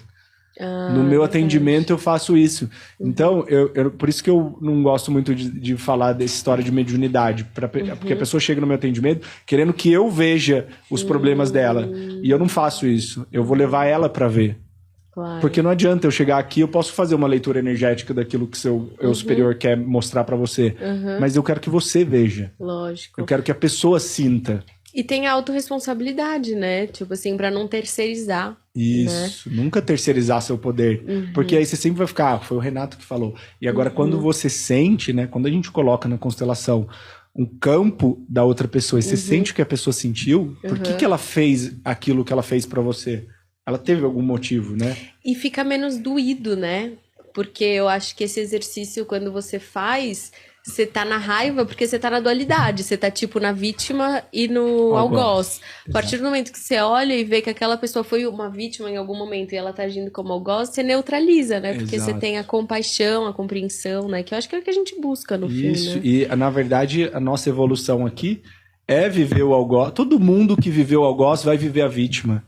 No meu atendimento eu faço isso. Então, por isso que eu não gosto muito de falar dessa história de mediunidade. Porque a pessoa chega no meu atendimento querendo que eu veja os problemas dela. E eu não faço isso. Eu vou levar ela para ver. Claro. Porque não adianta eu chegar aqui, eu posso fazer uma leitura energética daquilo que seu eu superior quer mostrar para você. Mas eu quero que você veja. Lógico. Eu quero que a pessoa sinta. E tem a autorresponsabilidade, né? Tipo assim, pra não terceirizar. Isso. Né? Nunca terceirizar seu poder. Porque aí você sempre vai ficar, foi o Renato que falou. E agora quando você sente, né? Quando a gente coloca na constelação um campo da outra pessoa e você sente o que a pessoa sentiu, por que ela fez aquilo que ela fez pra você? Ela teve algum motivo, né? E fica menos doído, né? Porque eu acho que esse exercício, quando você faz, você tá na raiva porque você tá na dualidade. Você tá, tipo, na vítima e no algoz. A partir do momento que você olha e vê que aquela pessoa foi uma vítima em algum momento e ela tá agindo como algoz, você neutraliza, né? Porque você tem a compaixão, a compreensão, né? Que eu acho que é o que a gente busca no fim, né? E, na verdade, a nossa evolução aqui é viver o algoz. Todo mundo que viveu o algoz vai viver a vítima.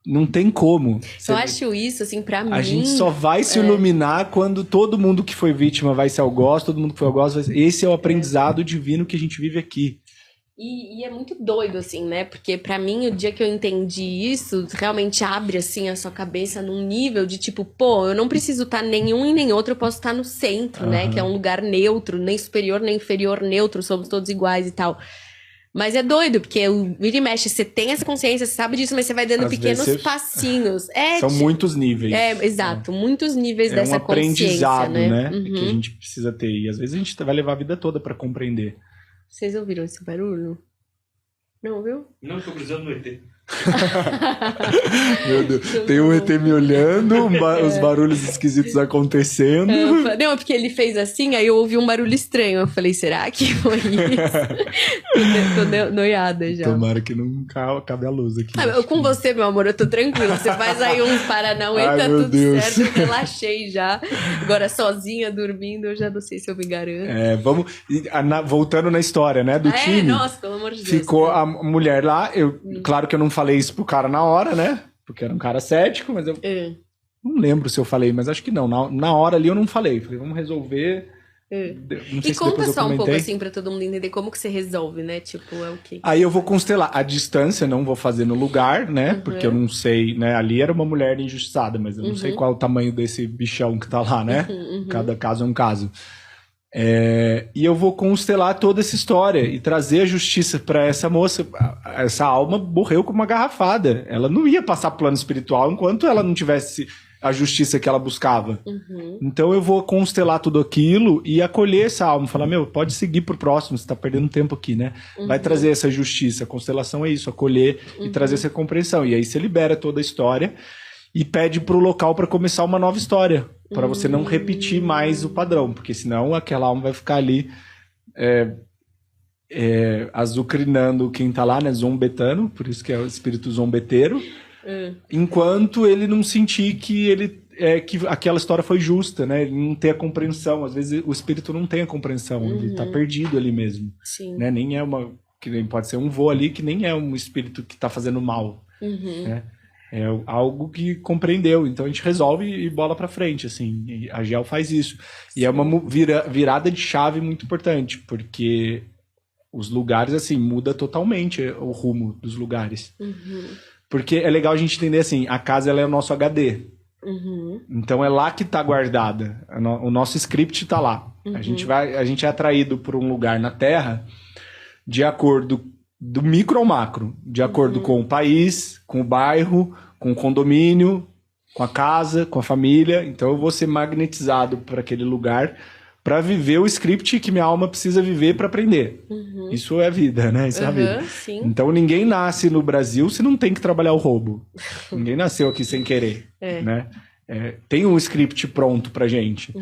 Não tem como. Eu acho isso, assim, pra mim... A gente só vai se iluminar quando todo mundo que foi vítima vai ser algoz, todo mundo que foi algoz vai ser... Esse é o aprendizado divino que a gente vive aqui. E é muito doido, assim, né? Porque pra mim, o dia que eu entendi isso, realmente abre, assim, a sua cabeça num nível de tipo, pô, eu não preciso estar nenhum e nem outro, eu posso estar no centro, né? Que é um lugar neutro, nem superior nem inferior, neutro, somos todos iguais e tal. Mas é doido, porque o vira e mexe, você tem essa consciência, você sabe disso, mas você vai dando pequenos passinhos. São muitos níveis. Exato, muitos níveis dessa consciência, aprendizado, né? Que a gente precisa ter. E às vezes a gente vai levar a vida toda pra compreender. Vocês ouviram esse barulho? Não, viu? Não, eu tô precisando do ET. Meu Deus, tem um ET me olhando, os barulhos esquisitos acontecendo. Não, porque ele fez assim, aí eu ouvi um barulho estranho. Eu falei, será que foi isso? Tô noiada já. Tomara que não cabe a luz aqui. Com você, meu amor, eu tô tranquila. Você faz aí uns paranauê, tá tudo certo. Eu relaxei já. Agora, sozinha, dormindo, eu já não sei se eu me garanto. Vamos... Voltando na história, né, do time. Nossa, pelo amor de Deus. Ficou a mulher lá, claro que eu não falei isso pro cara na hora, né? Porque era um cara cético, mas eu não lembro se eu falei, mas acho que não. Na hora ali eu não falei. Falei, vamos resolver. Não sei e conta só um pouco assim pra todo mundo entender como que você resolve, né? Tipo, é o quê? Aí eu vou constelar. A distância não vou fazer no lugar, né? Porque eu não sei, né? Ali era uma mulher injustiçada, mas eu não sei qual é o tamanho desse bichão que tá lá, né? Cada caso é um caso. E eu vou constelar toda essa história e trazer a justiça para essa moça. Essa alma morreu com uma garrafada. Ela não ia passar plano espiritual enquanto ela não tivesse a justiça que ela buscava. Então eu vou constelar tudo aquilo e acolher essa alma. Falar, pode seguir pro próximo, você tá perdendo tempo aqui, né? Vai trazer essa justiça. A constelação é isso, acolher e trazer essa compreensão. E aí você libera toda a história e pede pro local para começar uma nova história. Para você não repetir mais o padrão, porque senão aquela alma vai ficar ali azucrinando quem tá lá, né? Zombetando, por isso que é o espírito zombeteiro, enquanto ele não sentir que que aquela história foi justa, né? Ele não tem a compreensão. Às vezes o espírito não tem a compreensão, ele tá perdido ali mesmo. Sim. Né? Nem é que pode ser um vô ali que nem é um espírito que tá fazendo mal, né? É algo que compreendeu, então a gente resolve e bola pra frente, assim, e a GEL faz isso. E é uma virada de chave muito importante, porque os lugares, assim, muda totalmente o rumo dos lugares. Porque é legal a gente entender, assim, a casa ela é o nosso HD. Então é lá que tá guardada, o nosso script tá lá. A gente é atraído por um lugar na Terra de acordo do micro ao macro, de acordo com o país, com o bairro, com o condomínio, com a casa, com a família. Então eu vou ser magnetizado para aquele lugar para viver o script que minha alma precisa viver para aprender. Isso é vida, né? Isso é a vida. Sim. Então ninguém nasce no Brasil se não tem que trabalhar o roubo. Ninguém nasceu aqui sem querer, né? Tem um script pronto pra gente.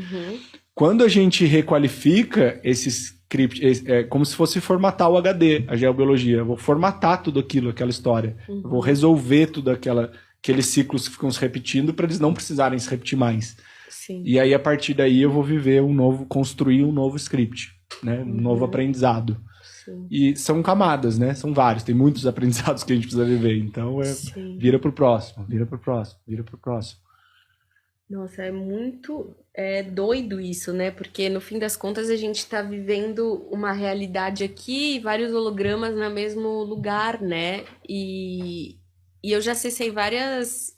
Quando a gente requalifica esse script, é como se fosse formatar o HD, a geobiologia. Eu vou formatar tudo aquilo, aquela história. Eu vou resolver tudo aqueles ciclos que ficam se repetindo para eles não precisarem se repetir mais. Sim. E aí, a partir daí, eu vou construir um novo script, né? Um novo aprendizado. Sim. E são camadas, né? São vários. Tem muitos aprendizados que a gente precisa viver. Então, vira pro próximo, vira pro próximo, vira pro próximo. Nossa, é muito doido isso, né? Porque no fim das contas a gente tá vivendo uma realidade aqui e vários hologramas no mesmo lugar, né? E eu já acessei várias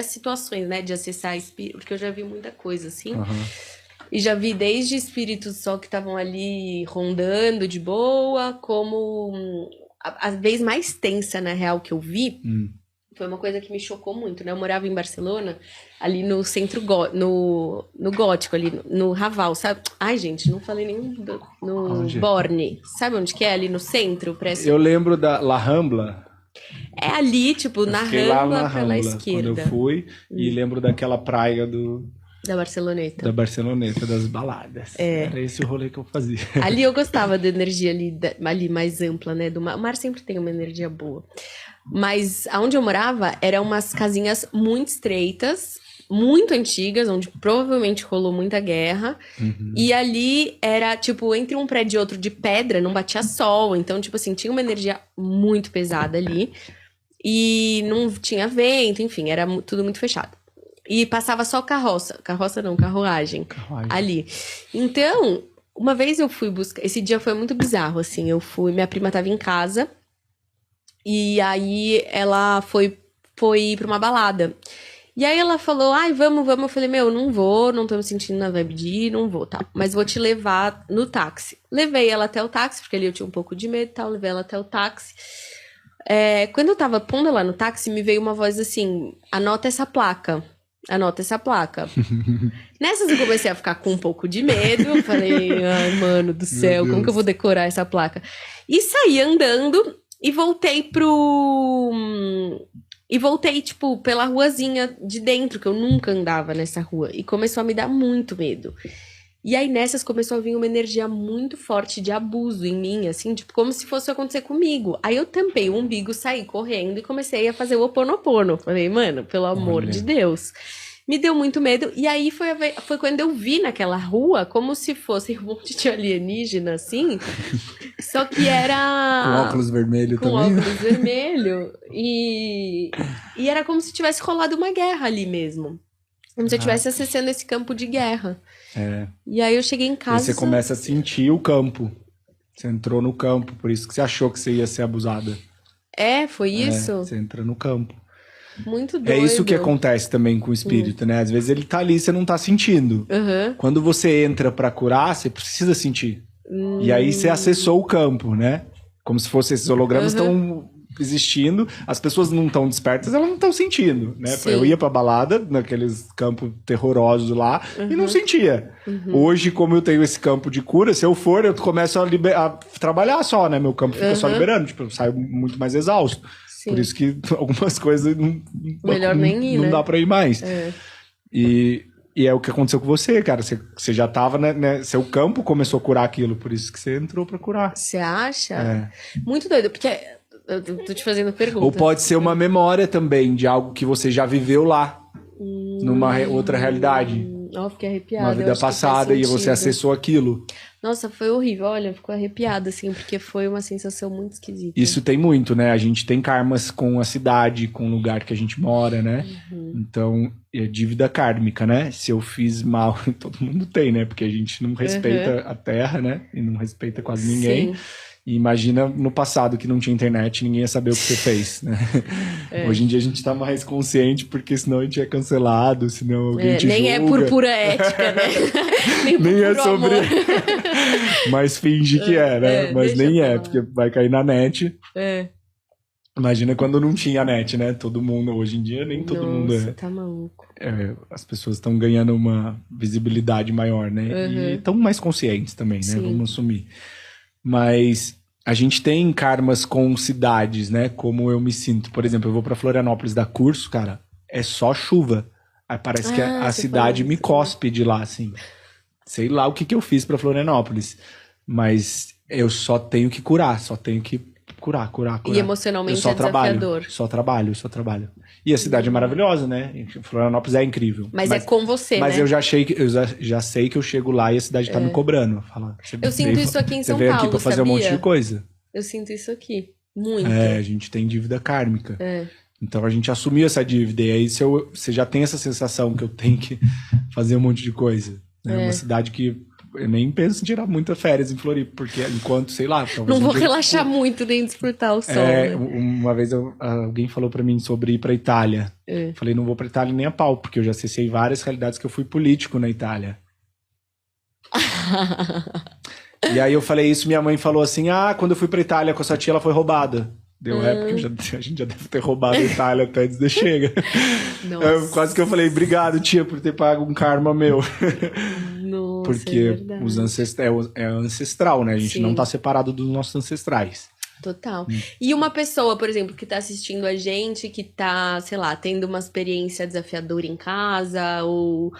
situações, né? De acessar espírito, porque eu já vi muita coisa, assim. E já vi desde espíritos só que estavam ali rondando de boa, como a vez mais tensa, na real, que eu vi... Foi uma coisa que me chocou muito, né? Eu morava em Barcelona, ali no centro, no gótico, ali no Raval, sabe? Ai, gente, não falei nenhum no Borne. Sabe onde que é? Ali no centro? Eu lembro da La Rambla. É ali, tipo, na Rambla, pela esquerda. Quando eu fui, e lembro daquela praia da Barceloneta. Da Barceloneta, das baladas. Era esse o rolê que eu fazia. Ali eu gostava da energia ali mais ampla, né? O mar sempre tem uma energia boa. Mas aonde eu morava eram umas casinhas muito estreitas, muito antigas, onde provavelmente rolou muita guerra. E ali era, tipo, entre um prédio e outro de pedra, não batia sol. Então, tipo assim, tinha uma energia muito pesada ali. E não tinha vento, enfim, era tudo muito fechado. E passava só carruagem. Ali. Então, uma vez eu fui buscar... Esse dia foi muito bizarro, assim. Minha prima tava em casa... E aí ela foi pra uma balada. E aí ela falou, ai, vamos. Eu falei, não vou, não tô me sentindo na vibe de ir, não vou, tá. Mas vou te levar no táxi. Levei ela até o táxi, porque ali eu tinha um pouco de medo e tal, levei ela até o táxi. Quando eu tava pondo ela no táxi, me veio uma voz assim, anota essa placa. Nessas eu comecei a ficar com um pouco de medo. Eu falei, ai, mano do céu, como que eu vou decorar essa placa? E saí andando... E voltei, tipo, pela ruazinha de dentro, que eu nunca andava nessa rua. E começou a me dar muito medo. E aí, nessas, começou a vir uma energia muito forte de abuso em mim, assim, tipo, como se fosse acontecer comigo. Aí eu tampei o umbigo, saí correndo e comecei a fazer o Ho'oponopono. Falei, mano, pelo amor de Deus. Me deu muito medo. E aí foi quando eu vi naquela rua, como se fosse um monte de alienígena, assim. Só que era... Com óculos vermelho também. Com óculos vermelho. E era como se tivesse rolado uma guerra ali mesmo. Como se eu estivesse acessando esse campo de guerra. E aí eu cheguei em casa... E você começa a sentir o campo. Você entrou no campo, por isso que você achou que você ia ser abusada. Foi isso? Você entra no campo. Muito doido. É isso que acontece também com o espírito, né? Às vezes ele tá ali e você não tá sentindo. Quando você entra pra curar, você precisa sentir. E aí você acessou o campo, né? Como se fosse esses hologramas estão existindo, as pessoas não estão despertas, elas não estão sentindo, né? Sim. Eu ia pra balada, naqueles campos terrorosos lá, e não sentia. Hoje, como eu tenho esse campo de cura, se eu for, eu começo a trabalhar só, né? Meu campo fica só liberando, tipo, eu saio muito mais exausto. Sim. Por isso que algumas coisas melhor nem ir, não né? dá pra ir mais. E é o que aconteceu com você, cara. Você já tava, né? Seu campo começou a curar aquilo, por isso que você entrou pra curar. Você acha? Muito doido, porque eu tô te fazendo pergunta. Ou pode ser uma memória também de algo que você já viveu lá, numa outra realidade. Fiquei arrepiada. Uma vida passada e você acessou aquilo. Nossa, foi horrível. Olha, ficou arrepiada, assim, porque foi uma sensação muito esquisita. Isso tem muito, né? A gente tem karmas com a cidade, com o lugar que a gente mora, né? Então, é dívida kármica, né? Se eu fiz mal, todo mundo tem, né? Porque a gente não respeita a terra, né? E não respeita quase ninguém. Sim. E imagina no passado que não tinha internet, ninguém ia saber o que você fez, né? Hoje em dia a gente tá mais consciente, porque senão a gente é cancelado, senão alguém te nem julga. É por pura ética, né? nem é sobre... Mas finge que é, né? Mas nem é, porque vai cair na net. Imagina quando não tinha net, né? Todo mundo, hoje em dia, nem todo mundo é... tá maluco. As pessoas estão ganhando uma visibilidade maior, né? E estão mais conscientes também, né? Vamos assumir. Mas a gente tem karmas com cidades, né? Como eu me sinto. Por exemplo, eu vou pra Florianópolis dar curso, cara, é só chuva. Aí parece que a cidade me cospe de lá, assim. Sei lá o que eu fiz pra Florianópolis. Mas eu só tenho que curar, só tenho que curar. E emocionalmente é desafiador. Só trabalho. E a cidade é maravilhosa, né? Florianópolis é incrível. Mas é com você, mas né? eu já sei que eu chego lá e a cidade tá me cobrando. Fala, eu sinto isso aqui em São Paulo, você veio aqui pra fazer um monte de coisa. Eu sinto isso aqui. Muito. A gente tem dívida kármica. Então a gente assumiu essa dívida. E aí você já tem essa sensação que eu tenho que fazer um monte de coisa. É uma cidade que eu nem penso em tirar muitas férias em Floripa, porque enquanto, sei lá... Não vou relaxar muito nem desfrutar o sol, né? Uma vez alguém falou pra mim sobre ir pra Itália. Falei, não vou pra Itália nem a pau, porque eu já acessei várias realidades que eu fui político na Itália. E aí eu falei isso, minha mãe falou assim, quando eu fui pra Itália com a sua tia, ela foi roubada. Deu porque a gente já deve ter roubado a Itália até antes de chega. Quase que eu falei, obrigado, tia, por ter pago um karma meu. Nossa, porque os é ancestral, né? A gente não tá separado dos nossos ancestrais. Total. E uma pessoa, por exemplo, que tá assistindo a gente, que tá, sei lá, tendo uma experiência desafiadora em casa, ou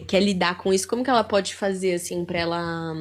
quer lidar com isso, como que ela pode fazer, assim, pra ela...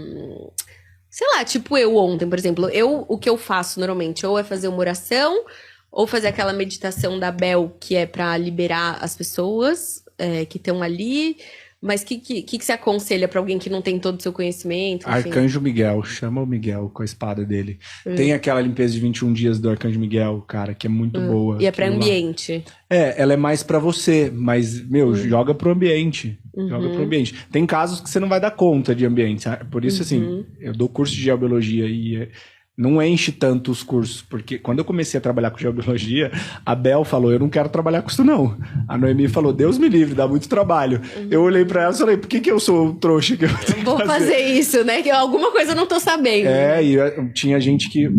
Sei lá, tipo eu ontem, por exemplo, o que eu faço normalmente, ou é fazer uma oração, ou fazer aquela meditação da Bel, que é pra liberar as pessoas que estão ali. Mas o que você aconselha pra alguém que não tem todo o seu conhecimento? Enfim? Arcanjo Miguel, chama o Miguel com a espada dele. Tem aquela limpeza de 21 dias do Arcanjo Miguel, cara, que é muito boa. E é pra ambiente. Ela é mais pra você, mas, joga pro ambiente. Joga pro ambiente. Tem casos que você não vai dar conta de ambiente, sabe? Por isso, assim, eu dou curso de geobiologia e não enche tanto os cursos, porque quando eu comecei a trabalhar com geobiologia, a Bel falou, eu não quero trabalhar com isso não. A Noemi falou, Deus me livre, dá muito trabalho. Eu olhei pra ela e falei, por que eu sou o trouxa que eu tenho que Vou fazer isso, né? Que alguma coisa eu não tô sabendo. E tinha gente que,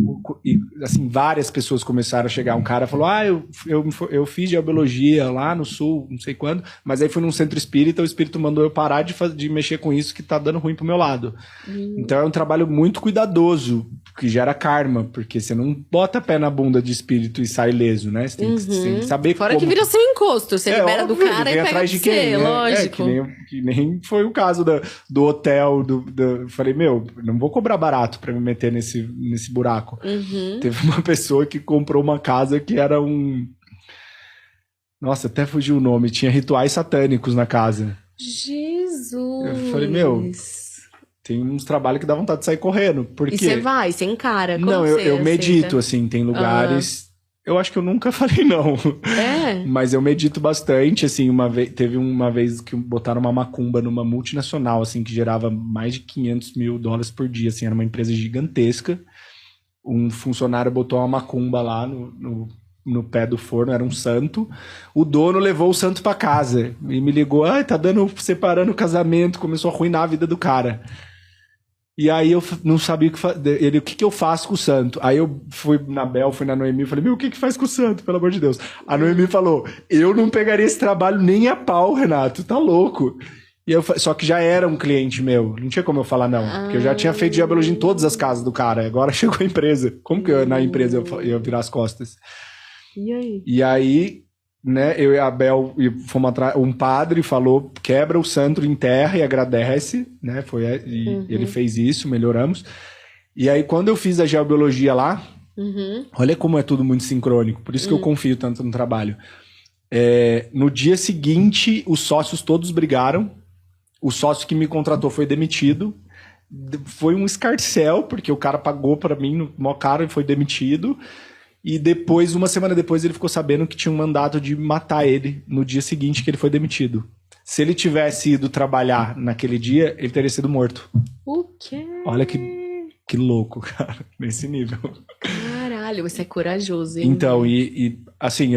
assim, várias pessoas começaram a chegar. Um cara falou, eu fiz geobiologia lá no sul, não sei quando, mas aí fui num centro espírita, o espírito mandou eu parar de mexer com isso que tá dando ruim pro meu lado. Então é um trabalho muito cuidadoso, que gera karma, porque você não bota pé na bunda de espírito e sai ileso, né? Você tem que saber Fora que vira seu encosto, você libera óbvio, do cara e pega atrás de quem, né? Lógico. Que nem foi o caso do hotel, falei, não vou cobrar barato pra me meter nesse buraco. Teve uma pessoa que comprou uma casa que era Nossa, até fugiu o nome, tinha rituais satânicos na casa. Jesus! Eu falei, tem uns trabalhos que dá vontade de sair correndo. Porque... E você vai, você encara? Como não, eu medito, assim, tem lugares... Eu acho que eu nunca falei não. Mas eu medito bastante, assim, teve uma vez que botaram uma macumba numa multinacional, assim, que gerava mais de $500 mil por dia, assim, era uma empresa gigantesca. Um funcionário botou uma macumba lá no pé do forno, era um santo. O dono levou o santo pra casa e me ligou, tá separando o casamento, começou a arruinar a vida do cara. E aí eu não sabia o que fazer. O que eu faço com o santo? Aí eu fui na Bel, fui na Noemi e falei, o que faz com o santo, pelo amor de Deus? A Noemi falou, eu não pegaria esse trabalho nem a pau, Renato, tá louco. Só que já era um cliente meu, não tinha como eu falar não, porque eu já tinha feito geobiologia em todas as casas do cara, agora chegou a empresa. Como que na empresa eu ia virar as costas? E aí, né, eu e a Bel fomos atrás, um padre falou, quebra o santo em terra e agradece, né, ele fez isso, melhoramos. E aí, quando eu fiz a geobiologia lá, olha como é tudo muito sincrônico, por isso que eu confio tanto no trabalho. No dia seguinte, os sócios todos brigaram, o sócio que me contratou foi demitido, foi um escarcéu, porque o cara pagou pra mim no maior caro e foi demitido. E depois, uma semana depois, ele ficou sabendo que tinha um mandato de matar ele no dia seguinte que ele foi demitido. Se ele tivesse ido trabalhar naquele dia, ele teria sido morto. O quê? Olha que Que louco, cara, nesse nível. Caralho, você é corajoso, hein? Então, assim,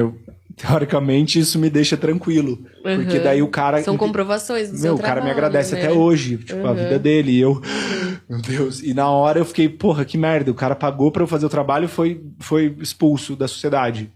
teoricamente isso me deixa tranquilo. Porque daí o cara... São comprovações do seu trabalho, o cara me agradece até hoje, tipo, a vida dele. E eu, meu Deus. E na hora eu fiquei, porra, que merda. O cara pagou pra eu fazer o trabalho e foi expulso da sociedade.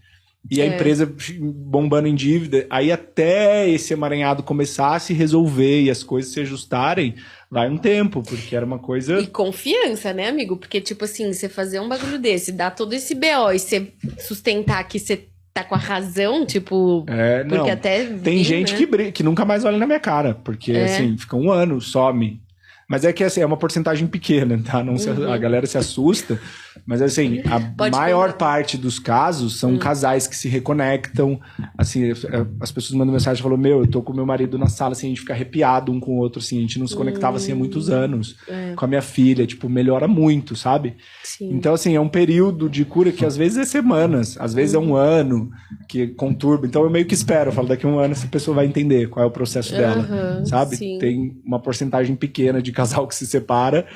E a empresa bombando em dívida. Aí até esse emaranhado começar a se resolver e as coisas se ajustarem, vai um tempo, porque era uma coisa... E confiança, né, amigo? Porque, tipo assim, você fazer um bagulho desse, dar todo esse BO e você sustentar que você tá com a razão, tipo... não. Porque até tem gente, né, que nunca mais olha na minha cara, porque, assim, fica um ano, some. Mas é que, assim, é uma porcentagem pequena, tá? Não a galera se assusta. Mas, assim, a maior parte dos casos são casais que se reconectam. Assim, as pessoas mandam mensagem e falam, eu tô com meu marido na sala, assim, a gente fica arrepiado um com o outro, assim. A gente não se conectava, assim, há muitos anos. Com a minha filha, tipo, melhora muito, sabe? Sim. Então, assim, é um período de cura que às vezes é semanas, às vezes é um ano que conturba. Então, eu meio que espero. Eu falo, daqui a um ano essa pessoa vai entender qual é o processo dela, sabe? Sim. Tem uma porcentagem pequena de casal que se separa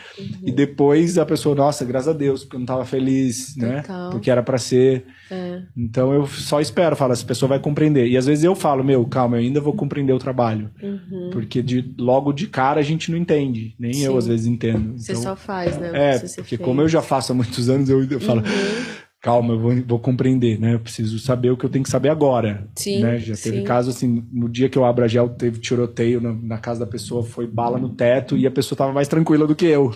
e depois a pessoa, nossa, graças a Deus, porque eu não tava feliz, né? Porque era pra ser. Então eu só espero, falo, essa pessoa vai compreender. E às vezes eu falo, calma, eu ainda vou compreender o trabalho. Porque logo de cara a gente não entende. Nem eu às vezes entendo. Você então, só faz, né? Porque como eu já faço há muitos anos, eu falo... Calma, eu vou compreender, né? Eu preciso saber o que eu tenho que saber agora. Sim, né? Já teve caso, assim, no dia que eu abro a gel, teve tiroteio na casa da pessoa, foi bala no teto e a pessoa tava mais tranquila do que eu.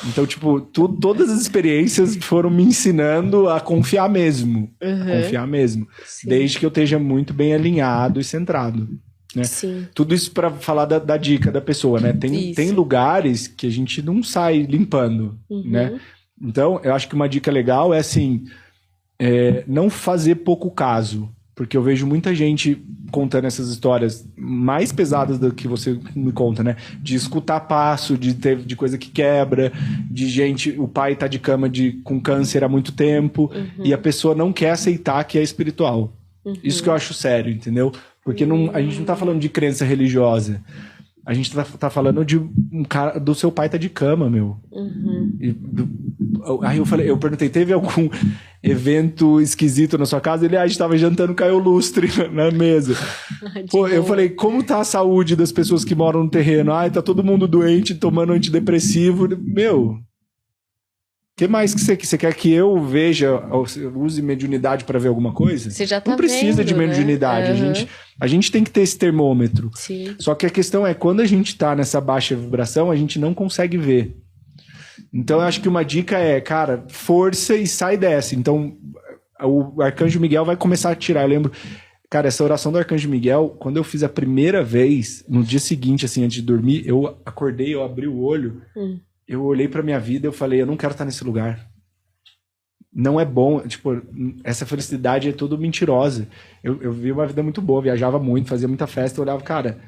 Então, tipo, todas as experiências foram me ensinando a confiar mesmo. A confiar mesmo. Sim. Desde que eu esteja muito bem alinhado e centrado. Né? Sim. Tudo isso para falar da dica da pessoa, né? Tem lugares que a gente não sai limpando, né? Então, eu acho que uma dica legal é assim, não fazer pouco caso. Porque eu vejo muita gente contando essas histórias mais pesadas do que você me conta, né? De escutar passo, de coisa que quebra, de gente, o pai tá de cama com câncer há muito tempo, e a pessoa não quer aceitar que é espiritual. Isso que eu acho sério, entendeu? Porque a gente não tá falando de crença religiosa. A gente tá falando de um cara, do seu pai tá de cama, meu. Aí eu perguntei, teve algum evento esquisito na sua casa? Ele, a gente tava jantando, caiu lustre na mesa. Pô, eu falei, como tá a saúde das pessoas que moram no terreno? Tá todo mundo doente, tomando antidepressivo. Meu, o que mais que você quer que eu veja, use mediunidade para ver alguma coisa? Você já tá não precisa vendo, de mediunidade, né? A gente tem que ter esse termômetro. Sim. Só que a questão é, quando a gente tá nessa baixa vibração, a gente não consegue ver. Então eu acho que uma dica é, cara, força e sai dessa. Então o Arcanjo Miguel vai começar a tirar. Eu lembro, cara, essa oração do Arcanjo Miguel, quando eu fiz a primeira vez, no dia seguinte, assim, antes de dormir, eu acordei, eu abri o olho, eu olhei pra minha vida e eu falei, eu não quero estar nesse lugar. Não é bom, tipo, essa felicidade é tudo mentirosa. Eu vi uma vida muito boa, viajava muito, fazia muita festa, eu olhava, cara,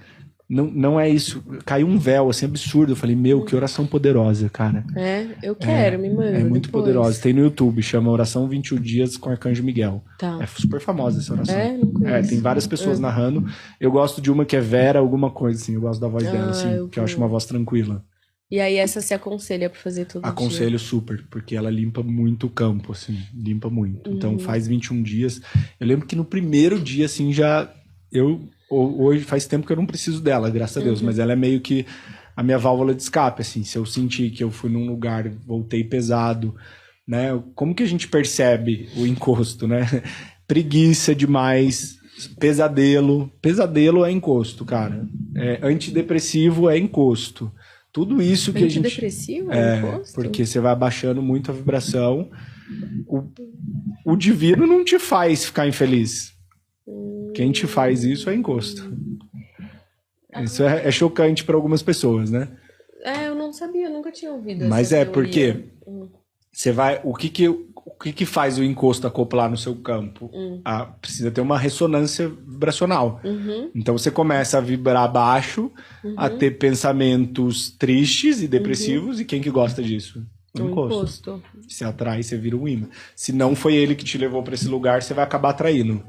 não é isso. Caiu um véu, assim, absurdo. Eu falei, que oração poderosa, cara. Eu quero, me manda. É muito poderosa. Tem no YouTube, chama Oração 21 Dias com Arcanjo Miguel. Tá. É super famosa essa oração. Não conheço. Tem várias pessoas narrando. Eu gosto de uma que é Vera, alguma coisa, assim. Eu gosto da voz dela, assim, que eu acho uma voz tranquila. E aí essa se aconselha pra fazer todo Aconselho super, porque ela limpa muito o campo, assim, limpa muito. Então faz 21 dias. Eu lembro que no primeiro dia, assim, hoje faz tempo que eu não preciso dela, graças a Deus, mas ela é meio que a minha válvula de escape, assim. Se eu sentir que eu fui num lugar, voltei pesado, né? Como que a gente percebe o encosto, né? Preguiça demais, pesadelo. Pesadelo é encosto, cara. Antidepressivo é encosto. Tudo isso que a gente... Antidepressivo é encosto? Porque você vai abaixando muito a vibração. O divino não te faz ficar infeliz. Quem te faz isso é encosto. Isso é chocante para algumas pessoas, né? Eu não sabia, eu nunca tinha ouvido Mas essa porque você vai... O que faz o encosto acoplar no seu campo? Precisa ter uma ressonância vibracional. Então você começa a vibrar baixo, a ter pensamentos tristes e depressivos, e quem que gosta disso? O encosto. Você atrai, você vira um imã. Se não foi ele que te levou para esse lugar, você vai acabar atraindo.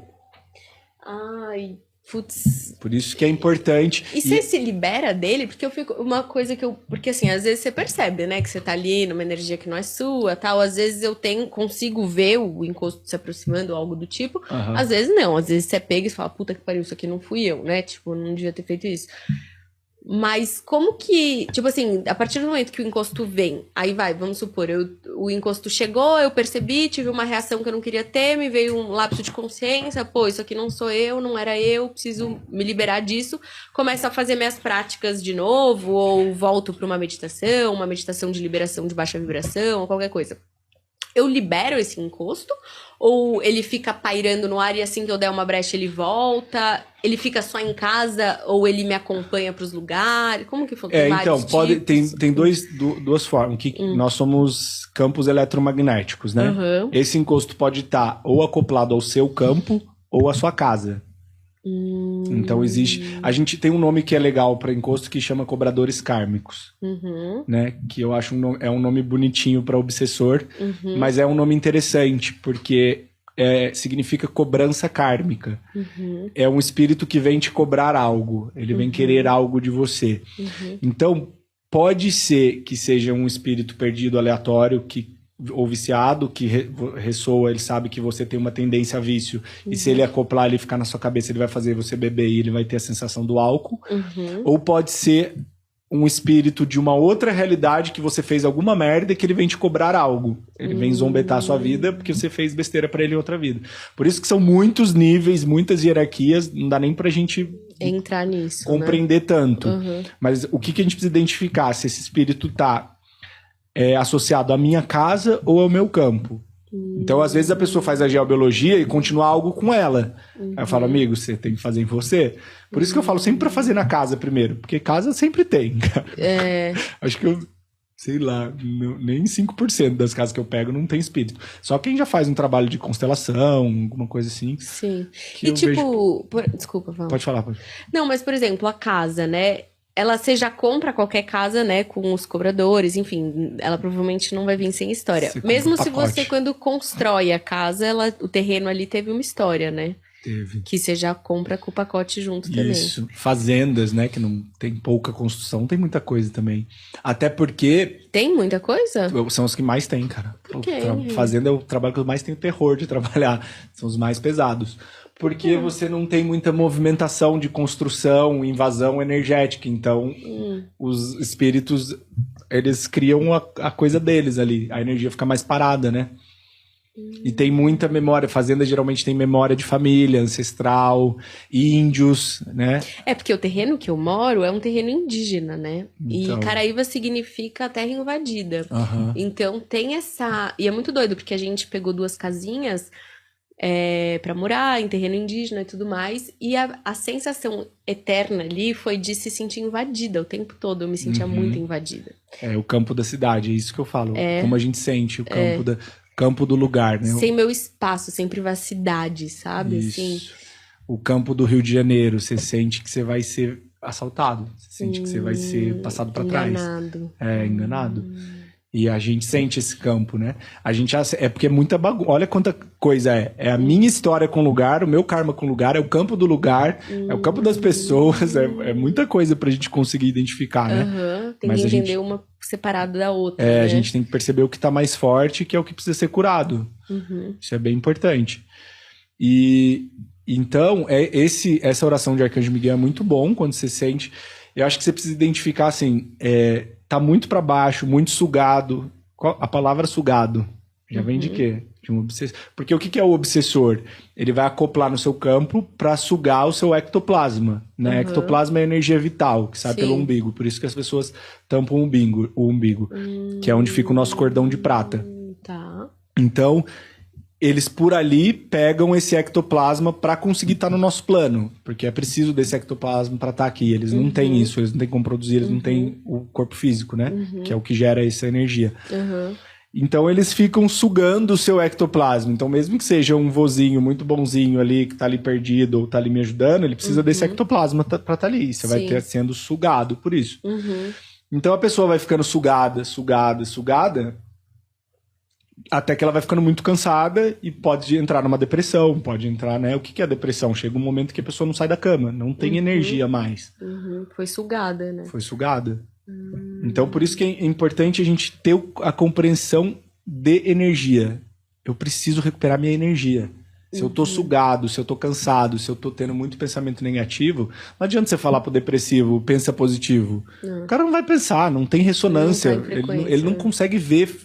Putz. Por isso que é importante. E você se libera dele? Porque eu fico... Uma coisa que eu... Porque assim, às vezes você percebe, né? Que você tá ali numa energia que não é sua, tal. Às vezes eu consigo ver o encosto se aproximando ou algo do tipo. Às vezes não. Às vezes você pega e fala, puta que pariu, isso aqui não fui eu, né? Tipo, eu não devia ter feito isso. Mas como que... Tipo assim, a partir do momento que o encosto vem, aí vai, vamos supor, o encosto chegou, eu percebi, tive uma reação que eu não queria ter, me veio um lapso de consciência, pô, isso aqui não sou eu, não era eu, preciso me liberar disso. Começo a fazer minhas práticas de novo, ou volto para uma meditação de liberação de baixa vibração, ou qualquer coisa. Eu libero esse encosto? Ou ele fica pairando no ar e assim que eu der uma brecha ele volta? Ele fica só em casa ou ele me acompanha para os lugares? Como que funciona? Então, tem duas formas. Que nós somos campos eletromagnéticos, né? Esse encosto pode estar ou acoplado ao seu campo ou à sua casa. Então existe... A gente tem um nome que é legal para encosto que chama cobradores kármicos, né? Que eu acho é um nome bonitinho para obsessor, mas é um nome interessante porque significa cobrança kármica. É um espírito que vem te cobrar algo, ele vem querer algo de você. Então pode ser que seja um espírito perdido aleatório ou viciado, que ressoa, ele sabe que você tem uma tendência a vício, e se ele acoplar, ele ficar na sua cabeça, ele vai fazer você beber e ele vai ter a sensação do álcool. Ou pode ser um espírito de uma outra realidade que você fez alguma merda e que ele vem te cobrar algo. Ele vem zombetar a sua vida porque você fez besteira pra ele em outra vida. Por isso que são muitos níveis, muitas hierarquias, não dá nem pra gente entrar nisso, compreender tanto. Mas o que a gente precisa identificar? Se esse espírito tá associado à minha casa ou ao meu campo. Então, às vezes, a pessoa faz a geobiologia e continua algo com ela. Aí eu falo, amigo, você tem que fazer em você. Por isso que eu falo sempre pra fazer na casa primeiro. Porque casa sempre tem, cara. Acho que sei lá, nem 5% das casas que eu pego não tem espírito. Só quem já faz um trabalho de constelação, alguma coisa assim. Sim. E tipo... Desculpa, fala. Pode falar. Não, mas, por exemplo, a casa, né? Você já compra qualquer casa, né, com os cobradores, enfim, ela provavelmente não vai vir sem história. Mesmo se você, quando constrói a casa, o terreno ali teve uma história, né? Teve. Que você já compra com o pacote junto também. Isso. Fazendas, né, que não tem pouca construção, tem muita coisa também. Até porque... Tem muita coisa? São os que mais tem, cara. Por quê? Fazenda é o trabalho que eu mais tenho terror de trabalhar. São os mais pesados. Porque você não tem muita movimentação de construção, invasão energética. Então, os espíritos, eles criam a coisa deles ali. A energia fica mais parada, né? E tem muita memória. Fazenda geralmente tem memória de família, ancestral, índios, né? Porque o terreno que eu moro é um terreno indígena, né? Então... E Caraíva significa terra invadida. Então tem essa... E é muito doido, porque a gente pegou 2 casinhas... pra morar em terreno indígena e tudo mais, e a sensação eterna ali foi de se sentir invadida o tempo todo. Eu me sentia muito invadida. O campo da cidade, é isso que eu falo. Como a gente sente o campo do lugar, né? Sem meu espaço, sem privacidade, sabe? Isso. Assim. O campo do Rio de Janeiro, você sente que você vai ser assaltado, você sente que você vai ser passado para trás. Enganado. E a gente sente esse campo, né? A gente porque é muita bagunça. Olha quanta coisa é. É a minha história com o lugar, o meu karma com o lugar, é o campo do lugar, é o campo das pessoas, é muita coisa pra gente conseguir identificar, né? Tem que entender uma separada da outra. Né? A gente tem que perceber o que tá mais forte, que é o que precisa ser curado. Isso é bem importante. E então, essa oração de Arcanjo Miguel é muito bom quando você sente. Eu acho que você precisa identificar assim. Tá muito para baixo, muito sugado. A palavra sugado já vem de quê? De um obsessor. Porque o que é o obsessor? Ele vai acoplar no seu campo para sugar o seu ectoplasma, né? Ectoplasma é energia vital, que sai pelo umbigo. Por isso que as pessoas tampam o umbigo, que é onde fica o nosso cordão de prata. Tá. Então, eles por ali pegam esse ectoplasma para conseguir estar no nosso plano, porque é preciso desse ectoplasma para estar aqui. Eles não têm isso, eles não têm como produzir, eles não têm o corpo físico, né? Que é o que gera essa energia. Então eles ficam sugando o seu ectoplasma. Então mesmo que seja um vozinho muito bonzinho ali, que tá ali perdido ou tá ali me ajudando, ele precisa desse ectoplasma para estar ali. Você vai ter sendo sugado por isso. Então a pessoa vai ficando sugada. Até que ela vai ficando muito cansada e pode entrar numa depressão, pode entrar, né? O que é a depressão? Chega um momento que a pessoa não sai da cama, não tem energia mais. Foi sugada, né? Foi sugada. Então, por isso que é importante a gente ter a compreensão de energia. Eu preciso recuperar minha energia. Se eu tô sugado, se eu tô cansado, se eu tô tendo muito pensamento negativo, não adianta você falar pro depressivo, pensa positivo. O cara não vai pensar, não tem ressonância. Ele não consegue ver.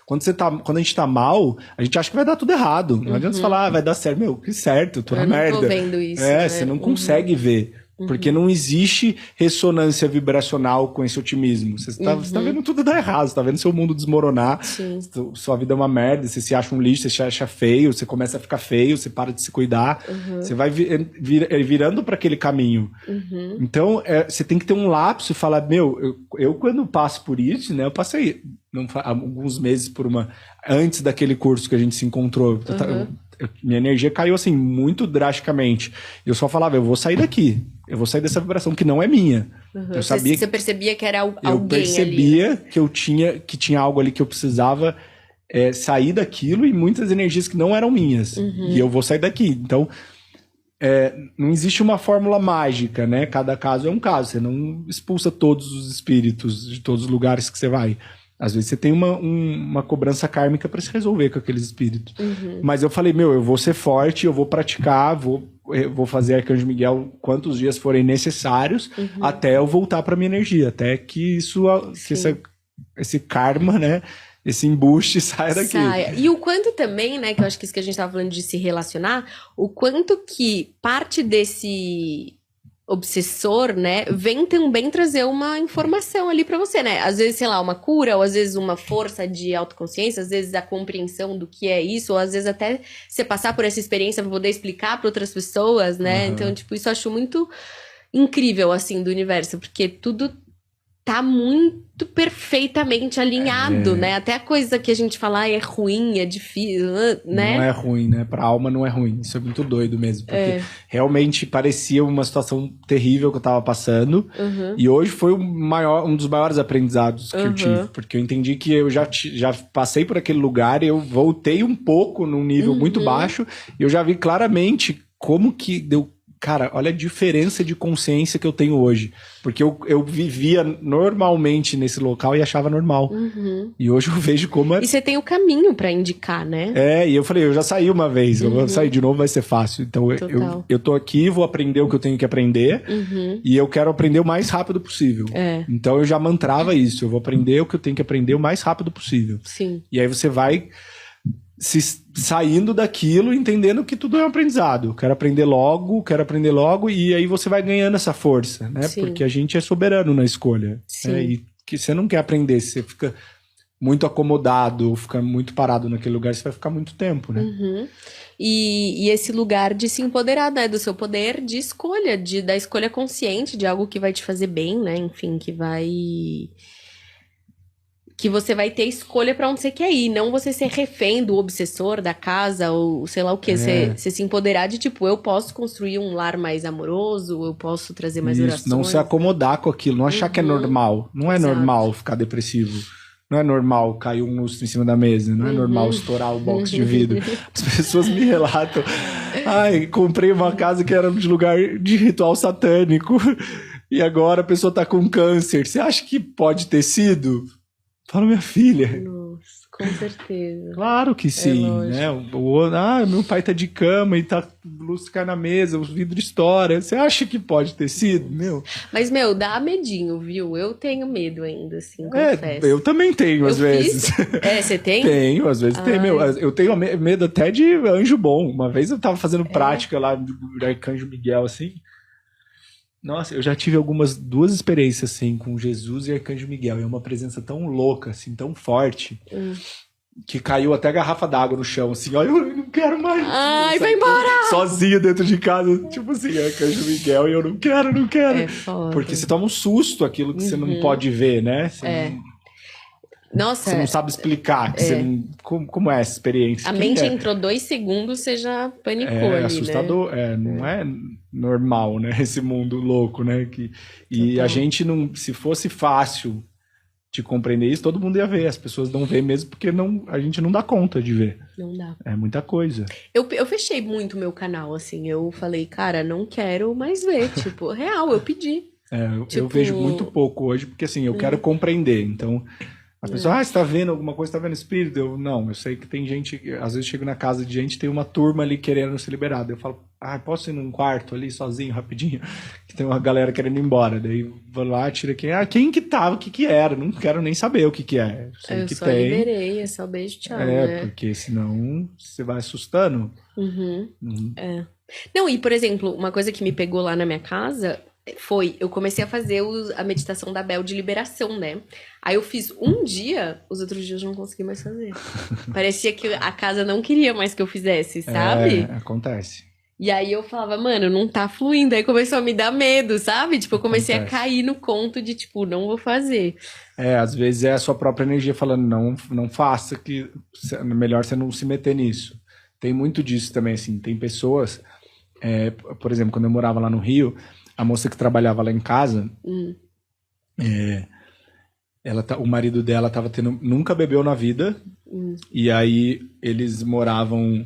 Quando a gente tá mal, a gente acha que vai dar tudo errado. Não adianta você falar, vai dar certo. Meu, que certo, eu tô na merda. Eu não tô vendo isso, né? Você não consegue ver. Porque não existe ressonância vibracional com esse otimismo. Você tá vendo tudo dar errado, você tá vendo seu mundo desmoronar, sua vida é uma merda, você se acha um lixo, você se acha feio, você começa a ficar feio, você para de se cuidar, você vai virando para aquele caminho. Então, você tem que ter um lapso e falar, meu, eu quando passo por isso, né, eu passei alguns meses antes daquele curso que a gente se encontrou, minha energia caiu assim muito drasticamente. Eu só falava, eu vou sair daqui. Eu vou sair dessa vibração que não é minha. Eu sabia você percebia que era alguém ali. Eu percebia ali, que tinha algo ali que eu precisava sair daquilo e muitas energias que não eram minhas. E eu vou sair daqui. Então, não existe uma fórmula mágica, né? Cada caso é um caso. Você não expulsa todos os espíritos de todos os lugares que você vai. Às vezes você tem uma cobrança kármica para se resolver com aqueles espíritos. Mas eu falei, meu, eu vou ser forte, eu vou praticar, eu vou fazer Arcanjo Miguel quantos dias forem necessários até eu voltar para minha energia, até que esse karma, né, esse embuste saia daqui. E o quanto também, né, que eu acho que isso que a gente tava falando de se relacionar, o quanto que parte desse obsessor, né, vem também trazer uma informação ali pra você, né? Às vezes, sei lá, uma cura, ou às vezes uma força de autoconsciência, às vezes a compreensão do que é isso, ou às vezes até você passar por essa experiência pra poder explicar pra outras pessoas, né? Então, tipo, isso eu acho muito incrível, assim, do universo, porque tudo tá muito perfeitamente alinhado, né? Até a coisa que a gente fala é ruim, é difícil, né? Não é ruim, né? Pra alma não é ruim. Isso é muito doido mesmo. Porque realmente parecia uma situação terrível que eu tava passando. E hoje foi um dos maiores aprendizados que eu tive. Porque eu entendi que eu já passei por aquele lugar e eu voltei um pouco num nível muito baixo. E eu já vi claramente como que deu... Cara, olha a diferença de consciência que eu tenho hoje. Porque eu vivia normalmente nesse local e achava normal. E hoje eu vejo como E você tem o caminho pra indicar, né? E eu falei, eu já saí uma vez, eu vou sair de novo, vai ser fácil. Então eu tô aqui, vou aprender o que eu tenho que aprender. E eu quero aprender o mais rápido possível. Então eu já mantrava isso, eu vou aprender o que eu tenho que aprender o mais rápido possível. Sim. E aí você vai saindo daquilo, entendendo que tudo é um aprendizado. Eu quero aprender logo, e aí você vai ganhando essa força, né? Sim. Porque a gente é soberano na escolha. Né? E que você não quer aprender, você fica muito acomodado, ou fica muito parado naquele lugar, você vai ficar muito tempo, né? E esse lugar de se empoderar, né? Do seu poder de escolha, da escolha consciente, de algo que vai te fazer bem, né? Enfim, que você vai ter escolha pra onde você quer ir, não você ser refém do obsessor da casa, ou sei lá o que, você se empoderar de tipo, eu posso construir um lar mais amoroso, eu posso trazer mais orações. Não se acomodar com aquilo, não achar que é normal, não é normal ficar depressivo, não é normal cair um lustre em cima da mesa, não é normal estourar o box de vidro. As pessoas me relatam, comprei uma casa que era de lugar de ritual satânico, e agora a pessoa tá com câncer, você acha que pode ter sido? Fala, minha filha. Nossa, com certeza. Claro que sim, né? Meu pai tá de cama e o lustre cai na mesa, o vidro estoura. Você acha que pode ter sido, meu? Mas, meu, dá medinho, viu? Eu tenho medo ainda, assim, confesso. Eu também tenho, às vezes. Você tem? Tenho, às vezes tem, meu. Eu tenho medo até de anjo bom. Uma vez eu tava fazendo prática lá do Arcanjo Miguel, assim. Nossa, eu já tive duas experiências, assim, com Jesus e Arcanjo Miguel. E é uma presença tão louca, assim, tão forte, que caiu até a garrafa d'água no chão, assim. Olha, eu não quero mais. Ai, vai embora! Sozinho dentro de casa, tipo assim, Arcanjo Miguel, e eu não quero. É foda. Porque você toma um susto, aquilo que você não pode ver, né? Nossa, você não sabe explicar. Você não, como é essa experiência? A mente entrou 2 segundos, você já panicou ali, né? Assustador. Não é normal, né? Esse mundo louco, né? E a gente não... Se fosse fácil te compreender isso, todo mundo ia ver. As pessoas não vê mesmo porque a gente não dá conta de ver. Não dá. É muita coisa. Eu fechei muito meu canal, assim. Eu falei, cara, não quero mais ver. Tipo, real, eu pedi. Eu vejo muito pouco hoje, porque assim, eu quero compreender. Então, a pessoa, você tá vendo alguma coisa, tá vendo espírito? Eu sei que tem gente, às vezes chego na casa de gente, tem uma turma ali querendo ser liberada. Eu falo, posso ir num quarto ali sozinho, rapidinho? Que tem uma galera querendo ir embora. Daí vou lá, tira quem que tava, o que era? Não quero nem saber o que é. Eu só liberei, é só beijo, tchau, né? Porque senão você vai assustando. Não, e por exemplo, uma coisa que me pegou lá na minha casa... eu comecei a fazer a meditação da Bel de liberação, né? Aí eu fiz um dia, os outros dias eu não consegui mais fazer. Parecia que a casa não queria mais que eu fizesse, sabe? Acontece. E aí eu falava, mano, não tá fluindo. Aí começou a me dar medo, sabe? Tipo, eu comecei a cair no conto de, tipo, não vou fazer. Às vezes é a sua própria energia falando, não faça, que melhor você não se meter nisso. Tem muito disso também, assim. Tem pessoas, por exemplo, quando eu morava lá no Rio... A moça que trabalhava lá em casa, o marido dela nunca bebeu na vida, e aí eles moravam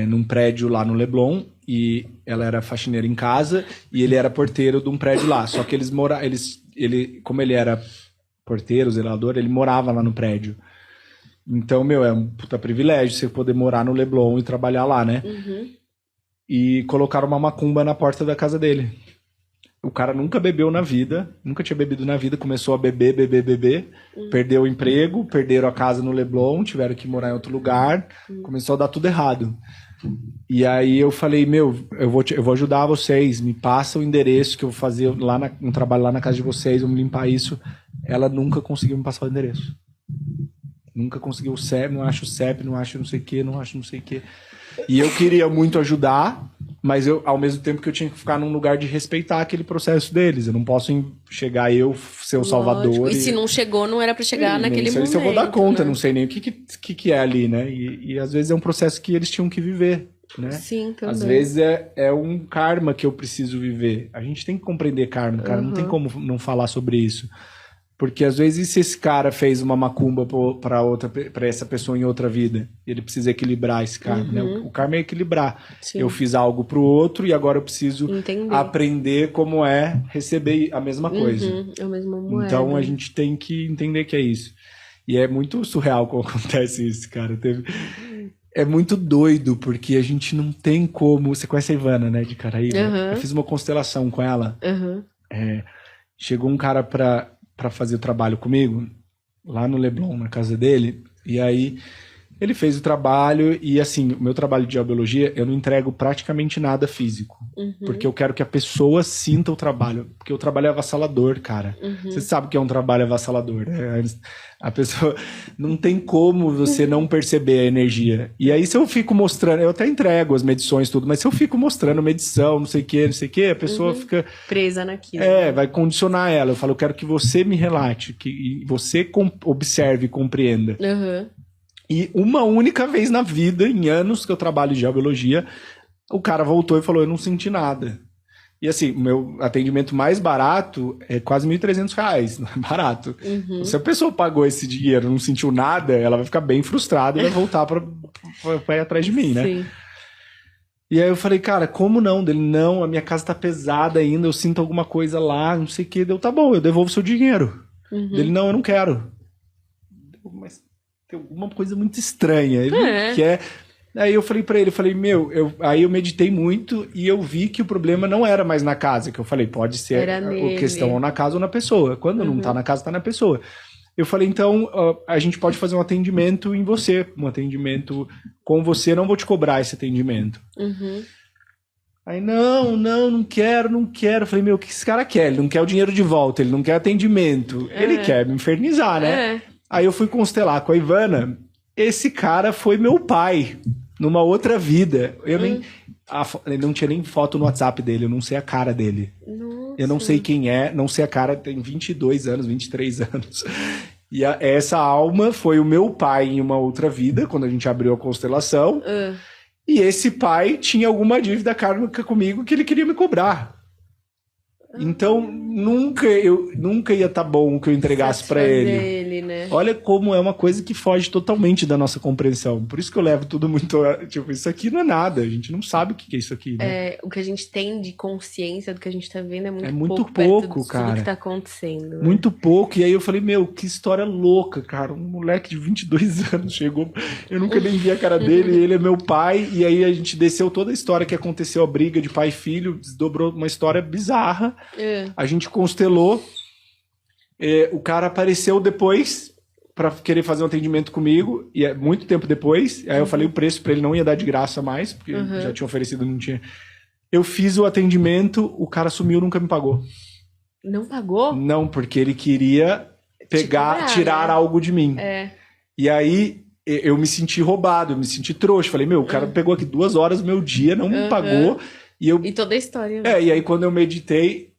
num prédio lá no Leblon, e ela era faxineira em casa, e ele era porteiro de um prédio lá. Só que como ele era porteiro, zelador, ele morava lá no prédio. Então, é um puta privilégio você poder morar no Leblon e trabalhar lá, né? E colocaram uma macumba na porta da casa dele. O cara nunca bebeu na vida, nunca tinha bebido na vida, começou a beber, perdeu o emprego, perderam a casa no Leblon, tiveram que morar em outro lugar, começou a dar tudo errado. E aí eu falei, eu vou ajudar vocês, me passa o endereço que eu vou fazer um trabalho lá na casa de vocês, vamos limpar isso. Ela nunca conseguiu me passar o endereço. Nunca conseguiu o CEP, não acho o CEP, não acho não sei o que, não acho não sei o que. E eu queria muito ajudar, mas ao mesmo tempo que eu tinha que ficar num lugar de respeitar aquele processo deles. Eu não posso chegar ser o salvador. E se não chegou, não era pra chegar naquele momento. Se eu vou dar conta, né? Não sei nem o que é ali, né? E às vezes é um processo que eles tinham que viver, né? Sim, também. Às vezes é um karma que eu preciso viver. A gente tem que compreender karma, cara. Não tem como não falar sobre isso. Porque às vezes se esse cara fez uma macumba para essa pessoa em outra vida, ele precisa equilibrar esse karma, né? O karma é equilibrar. Sim. Eu fiz algo pro outro e agora eu preciso aprender como é receber a mesma coisa. A mesma moeda. Então a gente tem que entender que é isso. E é muito surreal quando acontece isso, cara. É muito doido, porque a gente não tem como... Você conhece a Ivana, né, de Caraíba? Eu fiz uma constelação com ela. Chegou um cara pra fazer o trabalho comigo, lá no Leblon, na casa dele, e aí ele fez o trabalho, e assim, o meu trabalho de biologia, eu não entrego praticamente nada físico, porque eu quero que a pessoa sinta o trabalho, porque o trabalho é avassalador, cara. Você sabe que é um trabalho avassalador, né? A pessoa, não tem como você não perceber a energia. E aí se eu fico mostrando, eu até entrego as medições tudo, mas se eu fico mostrando medição, não sei o que, a pessoa fica... presa naquilo. Vai condicionar ela. Eu falo, eu quero que você me relate, que você observe e compreenda. E uma única vez na vida, em anos que eu trabalho de biologia, o cara voltou e falou, eu não senti nada. E assim, o meu atendimento mais barato é quase R$1.300, não é barato. Se a pessoa pagou esse dinheiro e não sentiu nada, ela vai ficar bem frustrada e vai voltar pra ir atrás de mim, né? Sim. E aí eu falei, cara, como não? Dele, não, a minha casa tá pesada ainda, eu sinto alguma coisa lá, não sei o que. Deu, tá bom, eu devolvo seu dinheiro. Dele, não, eu não quero. Mas tem alguma coisa muito estranha. Ele não quer... Aí eu falei pra ele, aí eu meditei muito e eu vi que o problema não era mais na casa, que eu falei, pode ser a questão ou na casa ou na pessoa. Quando não tá na casa, tá na pessoa. Eu falei, então, a gente pode fazer um atendimento em você, um atendimento com você, não vou te cobrar esse atendimento. Aí, não quero. Eu falei, o que esse cara quer? Ele não quer o dinheiro de volta, ele não quer atendimento, ele quer me infernizar, né? Aí eu fui constelar com a Ivana, esse cara foi meu pai. Numa outra vida. Ele não tinha nem foto no WhatsApp dele, eu não sei a cara dele. Nossa. Eu não sei quem é, não sei a cara, tem 22 anos, 23 anos. E essa alma foi o meu pai em uma outra vida, quando a gente abriu a constelação. E esse pai tinha alguma dívida kármica comigo que ele queria me cobrar. Então, nunca ia estar bom que eu entregasse para ele. Né? Olha como é uma coisa que foge totalmente da nossa compreensão. Por isso que eu levo tudo muito... Tipo, isso aqui não é nada. A gente não sabe o que é isso aqui, né? O que a gente tem de consciência do que a gente tá vendo é muito pouco pouco, cara. Tudo que tá acontecendo. Muito pouco. E aí eu falei, meu, que história louca, cara. Um moleque de 22 anos chegou... Eu nunca nem vi a cara dele. Ele é meu pai. E aí a gente desceu toda a história que aconteceu, a briga de pai e filho. Desdobrou uma história bizarra. A gente constelou. O cara apareceu depois pra querer fazer um atendimento comigo, e muito tempo depois. Aí eu falei o preço pra ele, não ia dar de graça mais, porque já tinha oferecido, não tinha. Eu fiz o atendimento, o cara sumiu, nunca me pagou. Não pagou? Não, porque ele queria tirar algo de mim. E aí eu me senti roubado, eu me senti trouxa. Falei, meu, o cara pegou aqui 2 horas do meu dia, não me pagou. E toda a história. Né? E aí quando eu meditei,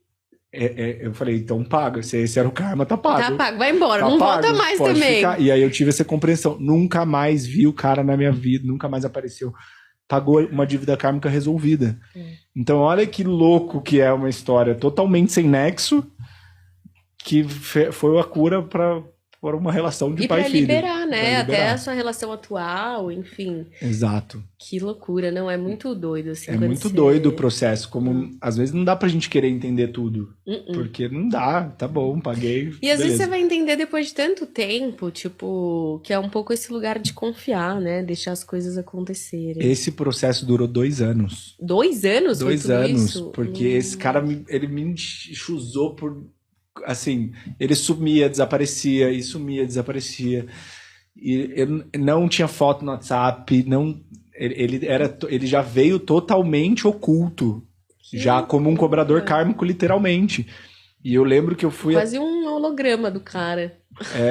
eu falei, então paga. Se esse era o karma, tá pago. Tá pago, vai embora, não volta mais também. Ficar. E aí eu tive essa compreensão. Nunca mais vi o cara na minha vida, nunca mais apareceu. Pagou uma dívida kármica resolvida. Então olha que louco que é uma história totalmente sem nexo, que foi a cura para uma relação de pai e filho. Liberar, né? Até a sua relação atual, enfim. Exato. Que loucura, não? É muito doido, assim. É muito doido o processo. Como às vezes não dá pra gente querer entender tudo. Porque não dá, tá bom, paguei. E às vezes você vai entender depois de tanto tempo, tipo, que é um pouco esse lugar de confiar, né? Deixar as coisas acontecerem. Esse processo durou 2 anos. 2 anos? 2 anos. Isso? Porque esse cara, ele me enxuzou por... Assim, ele sumia, desaparecia, e sumia, desaparecia. E eu não tinha foto no WhatsApp, não, ele já veio totalmente oculto, já como um cobrador kármico, literalmente. E eu lembro que eu fui... Quase um holograma do cara.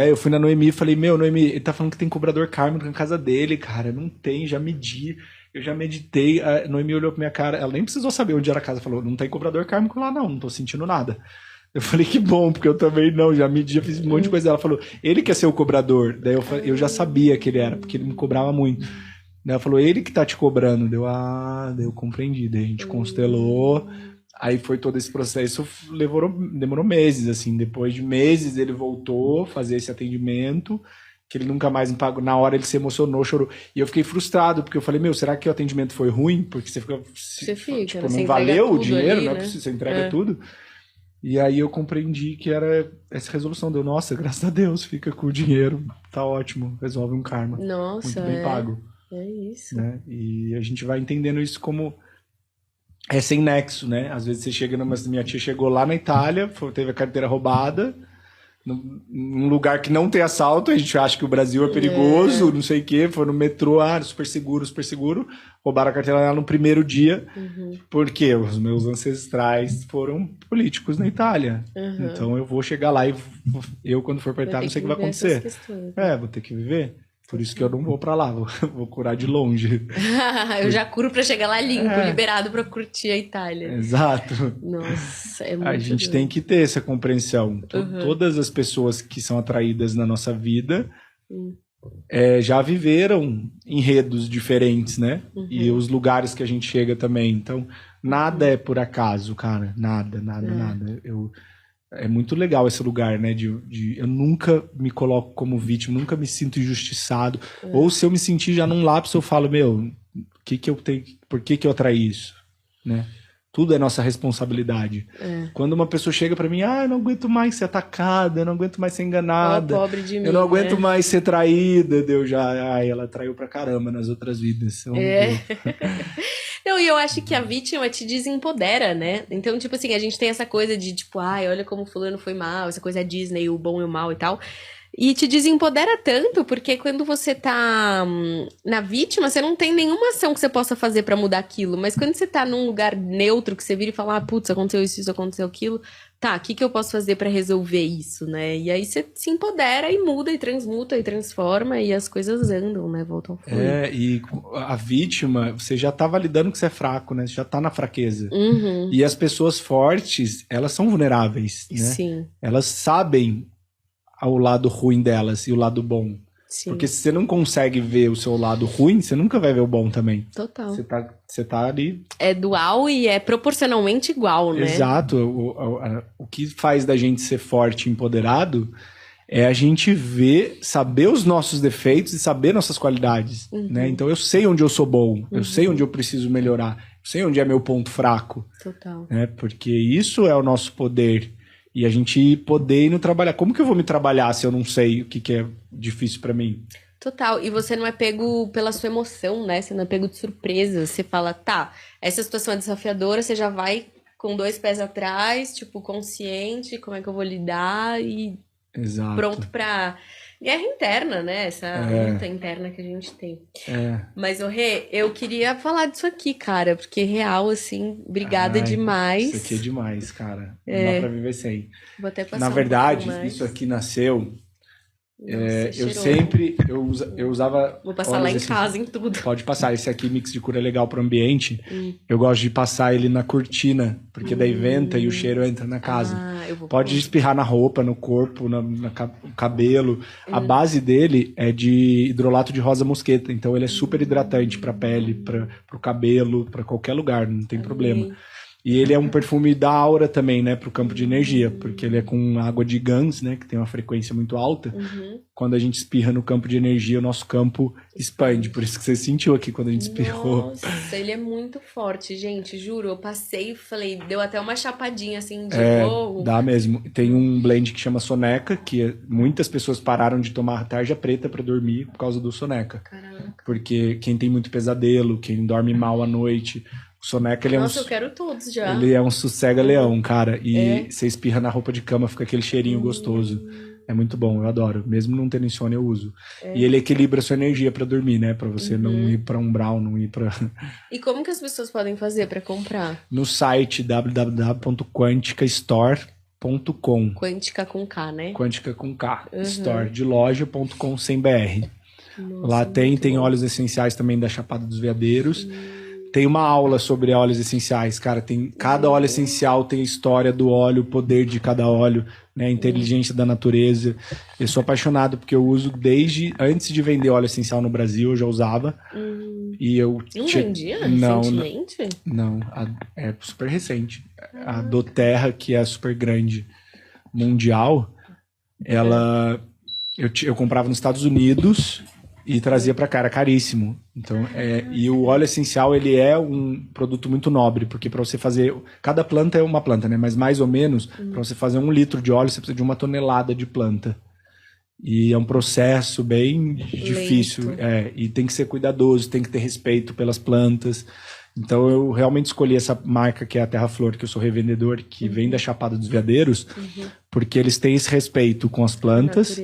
Eu fui na Noemi e falei, meu, Noemi, ele tá falando que tem cobrador kármico na casa dele, cara. Não tem, já medi, eu já meditei. A Noemi olhou pra minha cara, ela nem precisou saber onde era a casa, falou, não tem cobrador kármico lá não tô sentindo nada. Eu falei, que bom, porque eu também não, já medi, já fiz um monte de coisa. Ela falou, ele quer ser o cobrador. Daí eu já sabia que ele era, porque ele me cobrava muito. Daí ela falou, ele que tá te cobrando. Daí eu compreendi. Daí a gente constelou. Aí foi todo esse processo, demorou meses, assim. Depois de meses ele voltou a fazer esse atendimento, que ele nunca mais me pagou. Na hora ele se emocionou, chorou. E eu fiquei frustrado, porque eu falei, meu, será que o atendimento foi ruim? Porque você fica... tipo, não valeu o dinheiro, ali, né? Não é possível, você entrega tudo. E aí eu compreendi que era essa resolução. Deu, nossa, graças a Deus, fica com o dinheiro, tá ótimo, resolve um karma. Nossa, muito bem pago. É isso. Né? E a gente vai entendendo isso como... É sem nexo, né? Às vezes você chega... Minha tia chegou lá na Itália, teve a carteira roubada, num lugar que não tem assalto, a gente acha que o Brasil é perigoso, não sei o quê, foi no metrô, super seguro, roubaram a carteira dela no primeiro dia, porque os meus ancestrais foram políticos na Itália. Então eu vou chegar lá e eu, quando for pra Itália, não sei o que vai acontecer. Vou ter que viver. Por isso que eu não vou pra lá, vou curar de longe. Eu já curo pra chegar lá limpo, liberado pra curtir a Itália. Exato. Nossa, é muito A gente tem que ter essa compreensão. Todas as pessoas que são atraídas na nossa vida já viveram enredos diferentes, né? E os lugares que a gente chega também. Então, nada é por acaso, cara. Nada. É muito legal esse lugar, né? Eu nunca me coloco como vítima, nunca me sinto injustiçado. Ou se eu me sentir já num lapso, eu falo, meu, por que eu atraí isso? Né? Tudo é nossa responsabilidade. Quando uma pessoa chega pra mim, eu não aguento mais ser atacada, eu não aguento mais ser enganada, pobre de mim, eu não aguento mais ser traída, ela traiu pra caramba nas outras vidas. Não, e eu acho que a vítima te desempodera, né? Então, tipo assim, a gente tem essa coisa de, tipo, olha como fulano foi mal, essa coisa Disney, o bom e o mal e tal. E te desempodera tanto, porque quando você tá na vítima, você não tem nenhuma ação que você possa fazer pra mudar aquilo. Mas quando você tá num lugar neutro, que você vira e fala, putz, aconteceu isso, aconteceu aquilo. Tá, o que eu posso fazer pra resolver isso, né? E aí você se empodera e muda, e transmuta, e transforma, e as coisas andam, né? Voltam a fluir. E a vítima, você já tá validando que você é fraco, né? Você já tá na fraqueza. E as pessoas fortes, elas são vulneráveis, né? Sim. Elas sabem o lado ruim delas e o lado bom. Sim. Porque se você não consegue ver o seu lado ruim, você nunca vai ver o bom também. Total. Você tá ali... É dual e é proporcionalmente igual, né? Exato. O que faz da gente ser forte e empoderado é a gente saber os nossos defeitos e saber nossas qualidades, né? Então eu sei onde eu sou bom, eu sei onde eu preciso melhorar, eu sei onde é meu ponto fraco. Total. Né? Porque isso é o nosso poder. E a gente poder ir no trabalhar. Como que eu vou me trabalhar se eu não sei o que é difícil pra mim? Total. E você não é pego pela sua emoção, né? Você não é pego de surpresa. Você fala, tá, essa situação é desafiadora, você já vai com 2 pés atrás, tipo, consciente, como é que eu vou lidar e... Exato. Pronto pra guerra interna, né? Essa luta interna que a gente tem. Mas, Rê, eu queria falar disso aqui, cara, porque real, assim, obrigada demais. Isso aqui é demais, cara. Não dá pra viver sem. Vou até passar Na verdade, isso aqui nasceu... eu usava... Vou passar lá em casa, em tudo. Pode passar. Esse aqui, mix de cura, é legal pro ambiente. Eu gosto de passar ele na cortina, porque daí venta e o cheiro entra na casa. Pode espirrar na roupa, no corpo, no cabelo. A base dele é de hidrolato de rosa mosqueta. Então ele é super hidratante pra pele, pro cabelo, pra qualquer lugar, não tem problema. E ele é um perfume da aura também, né, pro campo de energia, porque ele é com água de Gans, né, que tem uma frequência muito alta. Quando a gente espirra no campo de energia, o nosso campo expande. Por isso que você sentiu aqui quando a gente espirrou. Nossa, ele é muito forte, gente, juro. Eu passei e falei, deu até uma chapadinha assim de novo. Dá mesmo. Tem um blend que chama Soneca, que muitas pessoas pararam de tomar tarja preta pra dormir por causa do Soneca. Caraca. Porque quem tem muito pesadelo, quem dorme mal à noite... O Soneca, ele Nossa, eu quero todos já. Ele é um sossega-leão, cara. E você espirra na roupa de cama, fica aquele cheirinho gostoso. É muito bom, eu adoro. Mesmo não tendo insônia, eu uso. E ele equilibra a sua energia pra dormir, né? Pra você não ir pra umbral, não ir pra... E como que as pessoas podem fazer pra comprar? No site www.quanticastore.com. Quântica com K, né? Quântica com K. Store de loja.com sem BR. Lá tem óleos essenciais também da Chapada dos Veadeiros. Tem uma aula sobre óleos essenciais, cara. Cada óleo essencial tem a história do óleo, o poder de cada óleo, né? A inteligência da natureza. Eu sou apaixonado porque eu uso desde antes de vender óleo essencial no Brasil, eu já usava. E eu não vendia recentemente? Não, é super recente. A doTERRA, que é super grande mundial, eu comprava nos Estados Unidos e trazia pra cá, era caríssimo. Então, e o óleo essencial, ele é um produto muito nobre, porque para você fazer... Cada planta é uma planta, né? Mas mais ou menos, para você fazer 1 litro de óleo, você precisa de 1 tonelada de planta. E é um processo bem difícil. E tem que ser cuidadoso, tem que ter respeito pelas plantas. Então, eu realmente escolhi essa marca, que é a Terra Flor, que eu sou revendedor, que vem da Chapada dos Veadeiros, porque eles têm esse respeito com as plantas.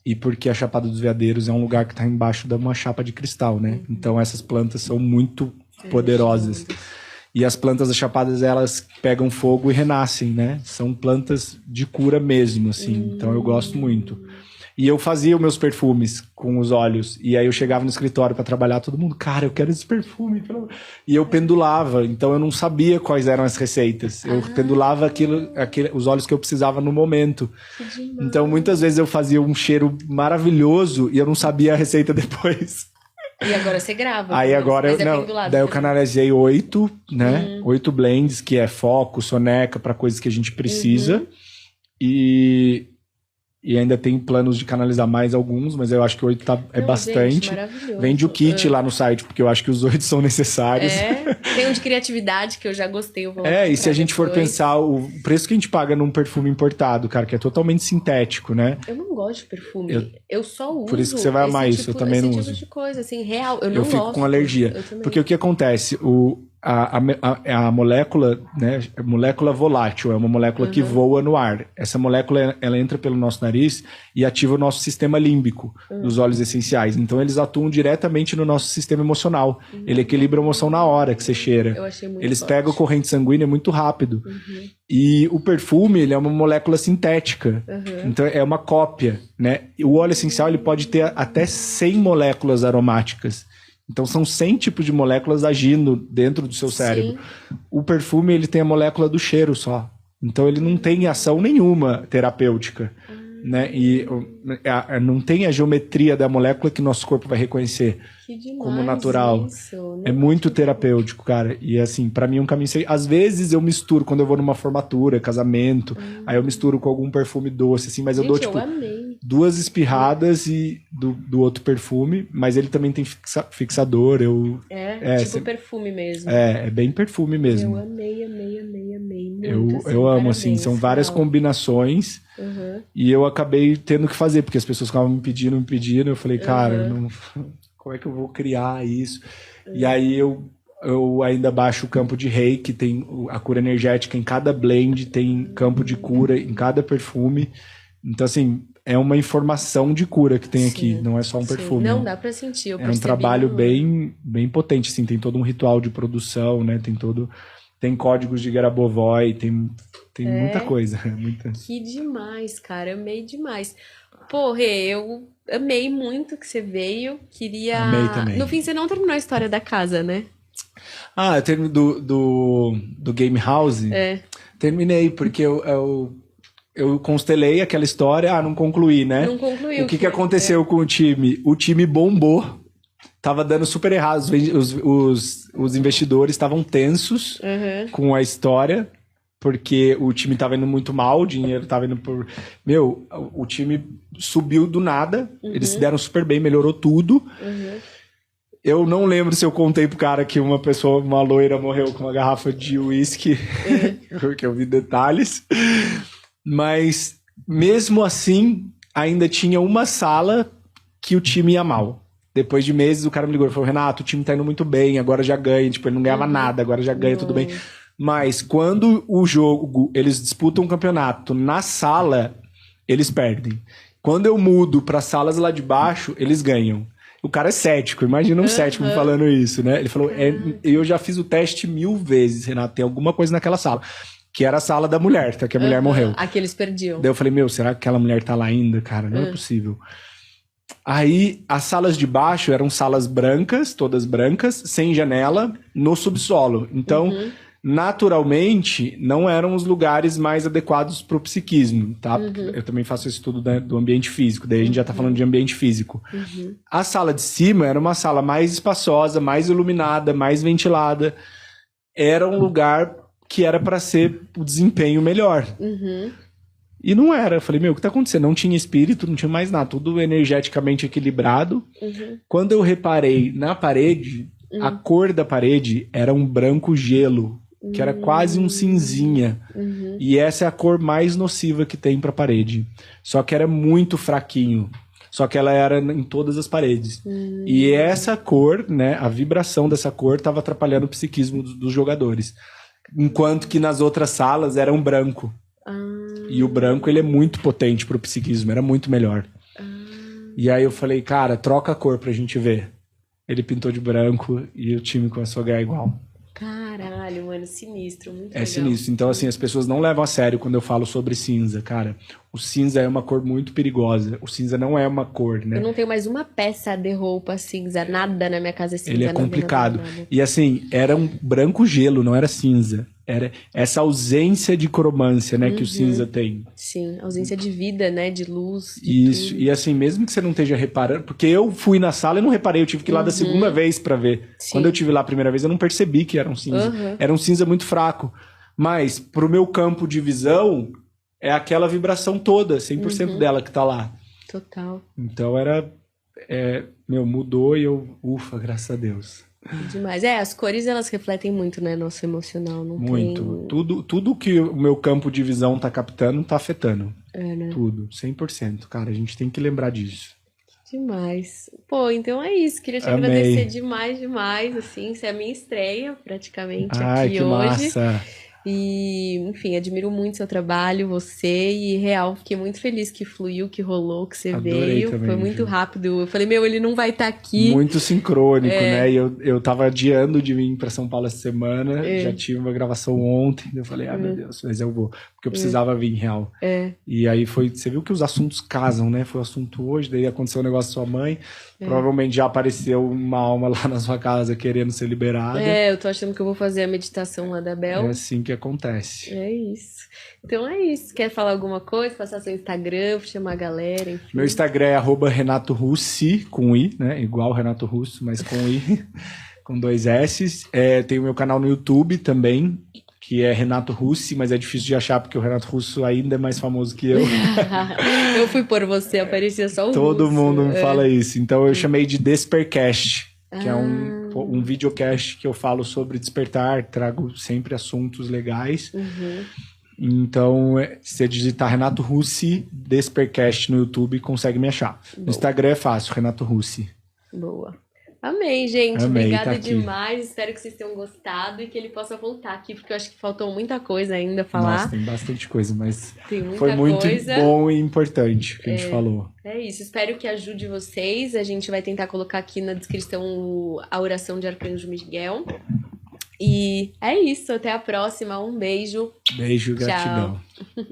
E porque a Chapada dos Veadeiros é um lugar que está embaixo de uma chapa de cristal, né? Então, essas plantas são muito poderosas. E as plantas das chapadas, elas pegam fogo e renascem, né? São plantas de cura mesmo, assim. Então, eu gosto muito. E eu fazia os meus perfumes com os óleos. E aí eu chegava no escritório para trabalhar, todo mundo, cara, eu quero esse perfume. E eu pendulava, então eu não sabia quais eram as receitas. Eu pendulava os óleos que eu precisava no momento. Então muitas vezes eu fazia um cheiro maravilhoso e eu não sabia a receita depois. E agora você grava. Aí agora daí eu canalizei 8, né? 8 blends, que é foco, soneca, para coisas que a gente precisa. E ainda tem planos de canalizar mais alguns, mas eu acho que 8 é bastante. Gente, vende o kit lá no site, porque eu acho que os 8 são necessários. Tem um de criatividade que eu já gostei. E se a gente for pensar o preço que a gente paga num perfume importado, cara, que é totalmente sintético, né? Eu não gosto de perfume. Eu só uso. Por isso que você vai amar isso, eu também não uso. Tipo de coisa, assim, real. Eu não gosto. Eu fico com alergia. Porque o que acontece? A molécula, né, molécula volátil, é uma molécula que voa no ar. Essa molécula, ela entra pelo nosso nariz e ativa o nosso sistema límbico dos óleos essenciais. Então, eles atuam diretamente no nosso sistema emocional. Ele equilibra a emoção na hora que você cheira. Eu achei muito Eles forte. pegam a corrente sanguínea muito rápido. E o perfume, ele é uma molécula sintética. Então, é uma cópia, né? E o óleo essencial, ele pode ter até 100 moléculas aromáticas. Então, são 100 tipos de moléculas agindo dentro do seu cérebro. O perfume, ele tem a molécula do cheiro só. Então, ele não tem ação nenhuma terapêutica. né? E não tem a geometria da molécula que nosso corpo vai reconhecer como natural. É muito terapêutico, cara. E assim, pra mim é um caminho... Às vezes eu misturo, quando eu vou numa formatura, casamento, aí eu misturo com algum perfume doce, assim, mas eu dou, tipo, 2 espirradas e do outro perfume, mas ele também tem fixador. Tipo perfume mesmo. É bem perfume mesmo. Eu amei. Eu amo, assim, são várias combinações. E eu acabei tendo que fazer, porque as pessoas ficavam me pedindo, eu falei, cara, como é que eu vou criar isso? E aí eu ainda baixo o campo de reiki, tem a cura energética em cada blend, tem campo de cura em cada perfume. Então, assim, é uma informação de cura que tem aqui, não é só um perfume. Não, dá pra sentir, eu é um trabalho bem potente, assim, tem todo um ritual de produção, né? Tem códigos de Grabovoi, tem muita coisa. Que demais, cara, amei demais. Pô, Rê, eu amei muito que você veio, queria... Amei também. No fim, você não terminou a história da casa, né? Eu terminei do Game House. Terminei, porque eu constelei aquela história, não concluí, né? Não concluiu. O que aconteceu com o time? O time bombou. Tava dando super errado. Os investidores estavam tensos com a história, porque o time tava indo muito mal, o dinheiro tava indo por... o time subiu do nada, eles se deram super bem, melhorou tudo. Eu não lembro se eu contei pro cara que uma loira morreu com uma garrafa de uísque, porque eu vi detalhes. Mas, mesmo assim, ainda tinha uma sala que o time ia mal. Depois de meses, o cara me ligou e falou, Renato, o time tá indo muito bem, agora já ganha. Tipo, ele não ganhava nada, agora já ganha, tudo bem. Mas, quando o jogo, eles disputam um campeonato na sala, eles perdem. Quando eu mudo para salas lá de baixo, eles ganham. O cara é cético, imagina um cético me falando isso, né? Ele falou, eu já fiz o teste 1000 vezes, Renato, tem alguma coisa naquela sala. Que era a sala da mulher, que a mulher morreu. Aqui eles perdiam. Daí eu falei, será que aquela mulher tá lá ainda, cara? Não é possível. Aí, as salas de baixo eram salas brancas, todas brancas, sem janela, no subsolo. Então, naturalmente, não eram os lugares mais adequados para o psiquismo, tá? Eu também faço esse estudo do ambiente físico, daí a gente já tá falando de ambiente físico. A sala de cima era uma sala mais espaçosa, mais iluminada, mais ventilada. Era um lugar que era para ser o desempenho melhor. E não era. Eu falei, o que tá acontecendo? Não tinha espírito, não tinha mais nada. Tudo energeticamente equilibrado. Quando eu reparei na parede, a cor da parede era um branco gelo, que era quase um cinzinha. E essa é a cor mais nociva que tem pra parede. Só que era muito fraquinho. Só que ela era em todas as paredes. E essa cor, né, a vibração dessa cor estava atrapalhando o psiquismo dos jogadores. Enquanto que nas outras salas era um branco. E o branco, ele é muito potente pro psiquismo, era muito melhor. E aí eu falei, cara, troca a cor pra gente ver. Ele pintou de branco e o time começou a ganhar igual. Caralho, mano, sinistro, muito legal. Sinistro. Então, assim, as pessoas não levam a sério quando eu falo sobre cinza, cara. O cinza é uma cor muito perigosa. O cinza não é uma cor, né? Eu não tenho mais uma peça de roupa cinza, nada na minha casa é cinza. Ele é complicado. Nada. E assim, era um branco gelo, não era cinza. Era essa ausência de cromância, né, que o cinza tem. Sim, ausência de vida, né, de luz. Isso, tudo. E assim, mesmo que você não esteja reparando, porque eu fui na sala e não reparei, eu tive que ir lá da segunda vez pra ver. Sim. Quando eu tive lá a primeira vez, eu não percebi que era um cinza. Era um cinza muito fraco. Mas, pro meu campo de visão, é aquela vibração toda, 100% dela que tá lá. Total. Então mudou e ufa, graças a Deus. Demais. As cores, elas refletem muito, né, nosso emocional. Não muito. Tem... Tudo que o meu campo de visão tá captando, tá afetando. Né? Tudo, 100%. Cara, a gente tem que lembrar disso. Demais. Pô, então é isso. Queria te agradecer demais, assim. Você é a minha estreia, praticamente, aqui que hoje. Massa. E, enfim, admiro muito seu trabalho, você, e real, fiquei muito feliz que fluiu, que rolou, que você veio. Também, foi muito rápido. Eu falei, ele não vai estar aqui. Muito sincrônico, né? E eu tava adiando de vir pra São Paulo essa semana, já tive uma gravação ontem, eu falei, meu Deus, mas eu vou, porque eu precisava vir, real. E aí você viu que os assuntos casam, né? Foi o assunto hoje, daí aconteceu o negócio da sua mãe, provavelmente já apareceu uma alma lá na sua casa querendo ser liberada. Eu tô achando que eu vou fazer a meditação lá da Bel. É assim que acontece. É isso. Então é isso. Quer falar alguma coisa? Passar seu Instagram, chamar a galera, enfim. Meu Instagram é @Renato Russi, com I, né? Igual Renato Russo, mas com I, com 2 S. Tem o meu canal no YouTube também, que é Renato Russi, mas é difícil de achar porque o Renato Russo ainda é mais famoso que eu. Eu fui por você, aparecia só o Todo Russo. mundo me fala isso. Então eu chamei de Despercast, que é um videocast que eu falo sobre despertar, trago sempre assuntos legais. Então, se você digitar Renato Russi, Despercast no YouTube, consegue me achar. No Instagram é fácil, Renato Russi. Boa. Amei, gente. Amei, Obrigada tá demais. Espero que vocês tenham gostado e que ele possa voltar aqui, porque eu acho que faltou muita coisa ainda a falar. Nossa, tem bastante coisa, mas Tem foi muito coisa. bom e importante o que a gente falou. É isso. Espero que ajude vocês. A gente vai tentar colocar aqui na descrição a oração de Arcanjo Miguel. E é isso. Até a próxima. Um beijo. Beijo, gratidão. Tchau.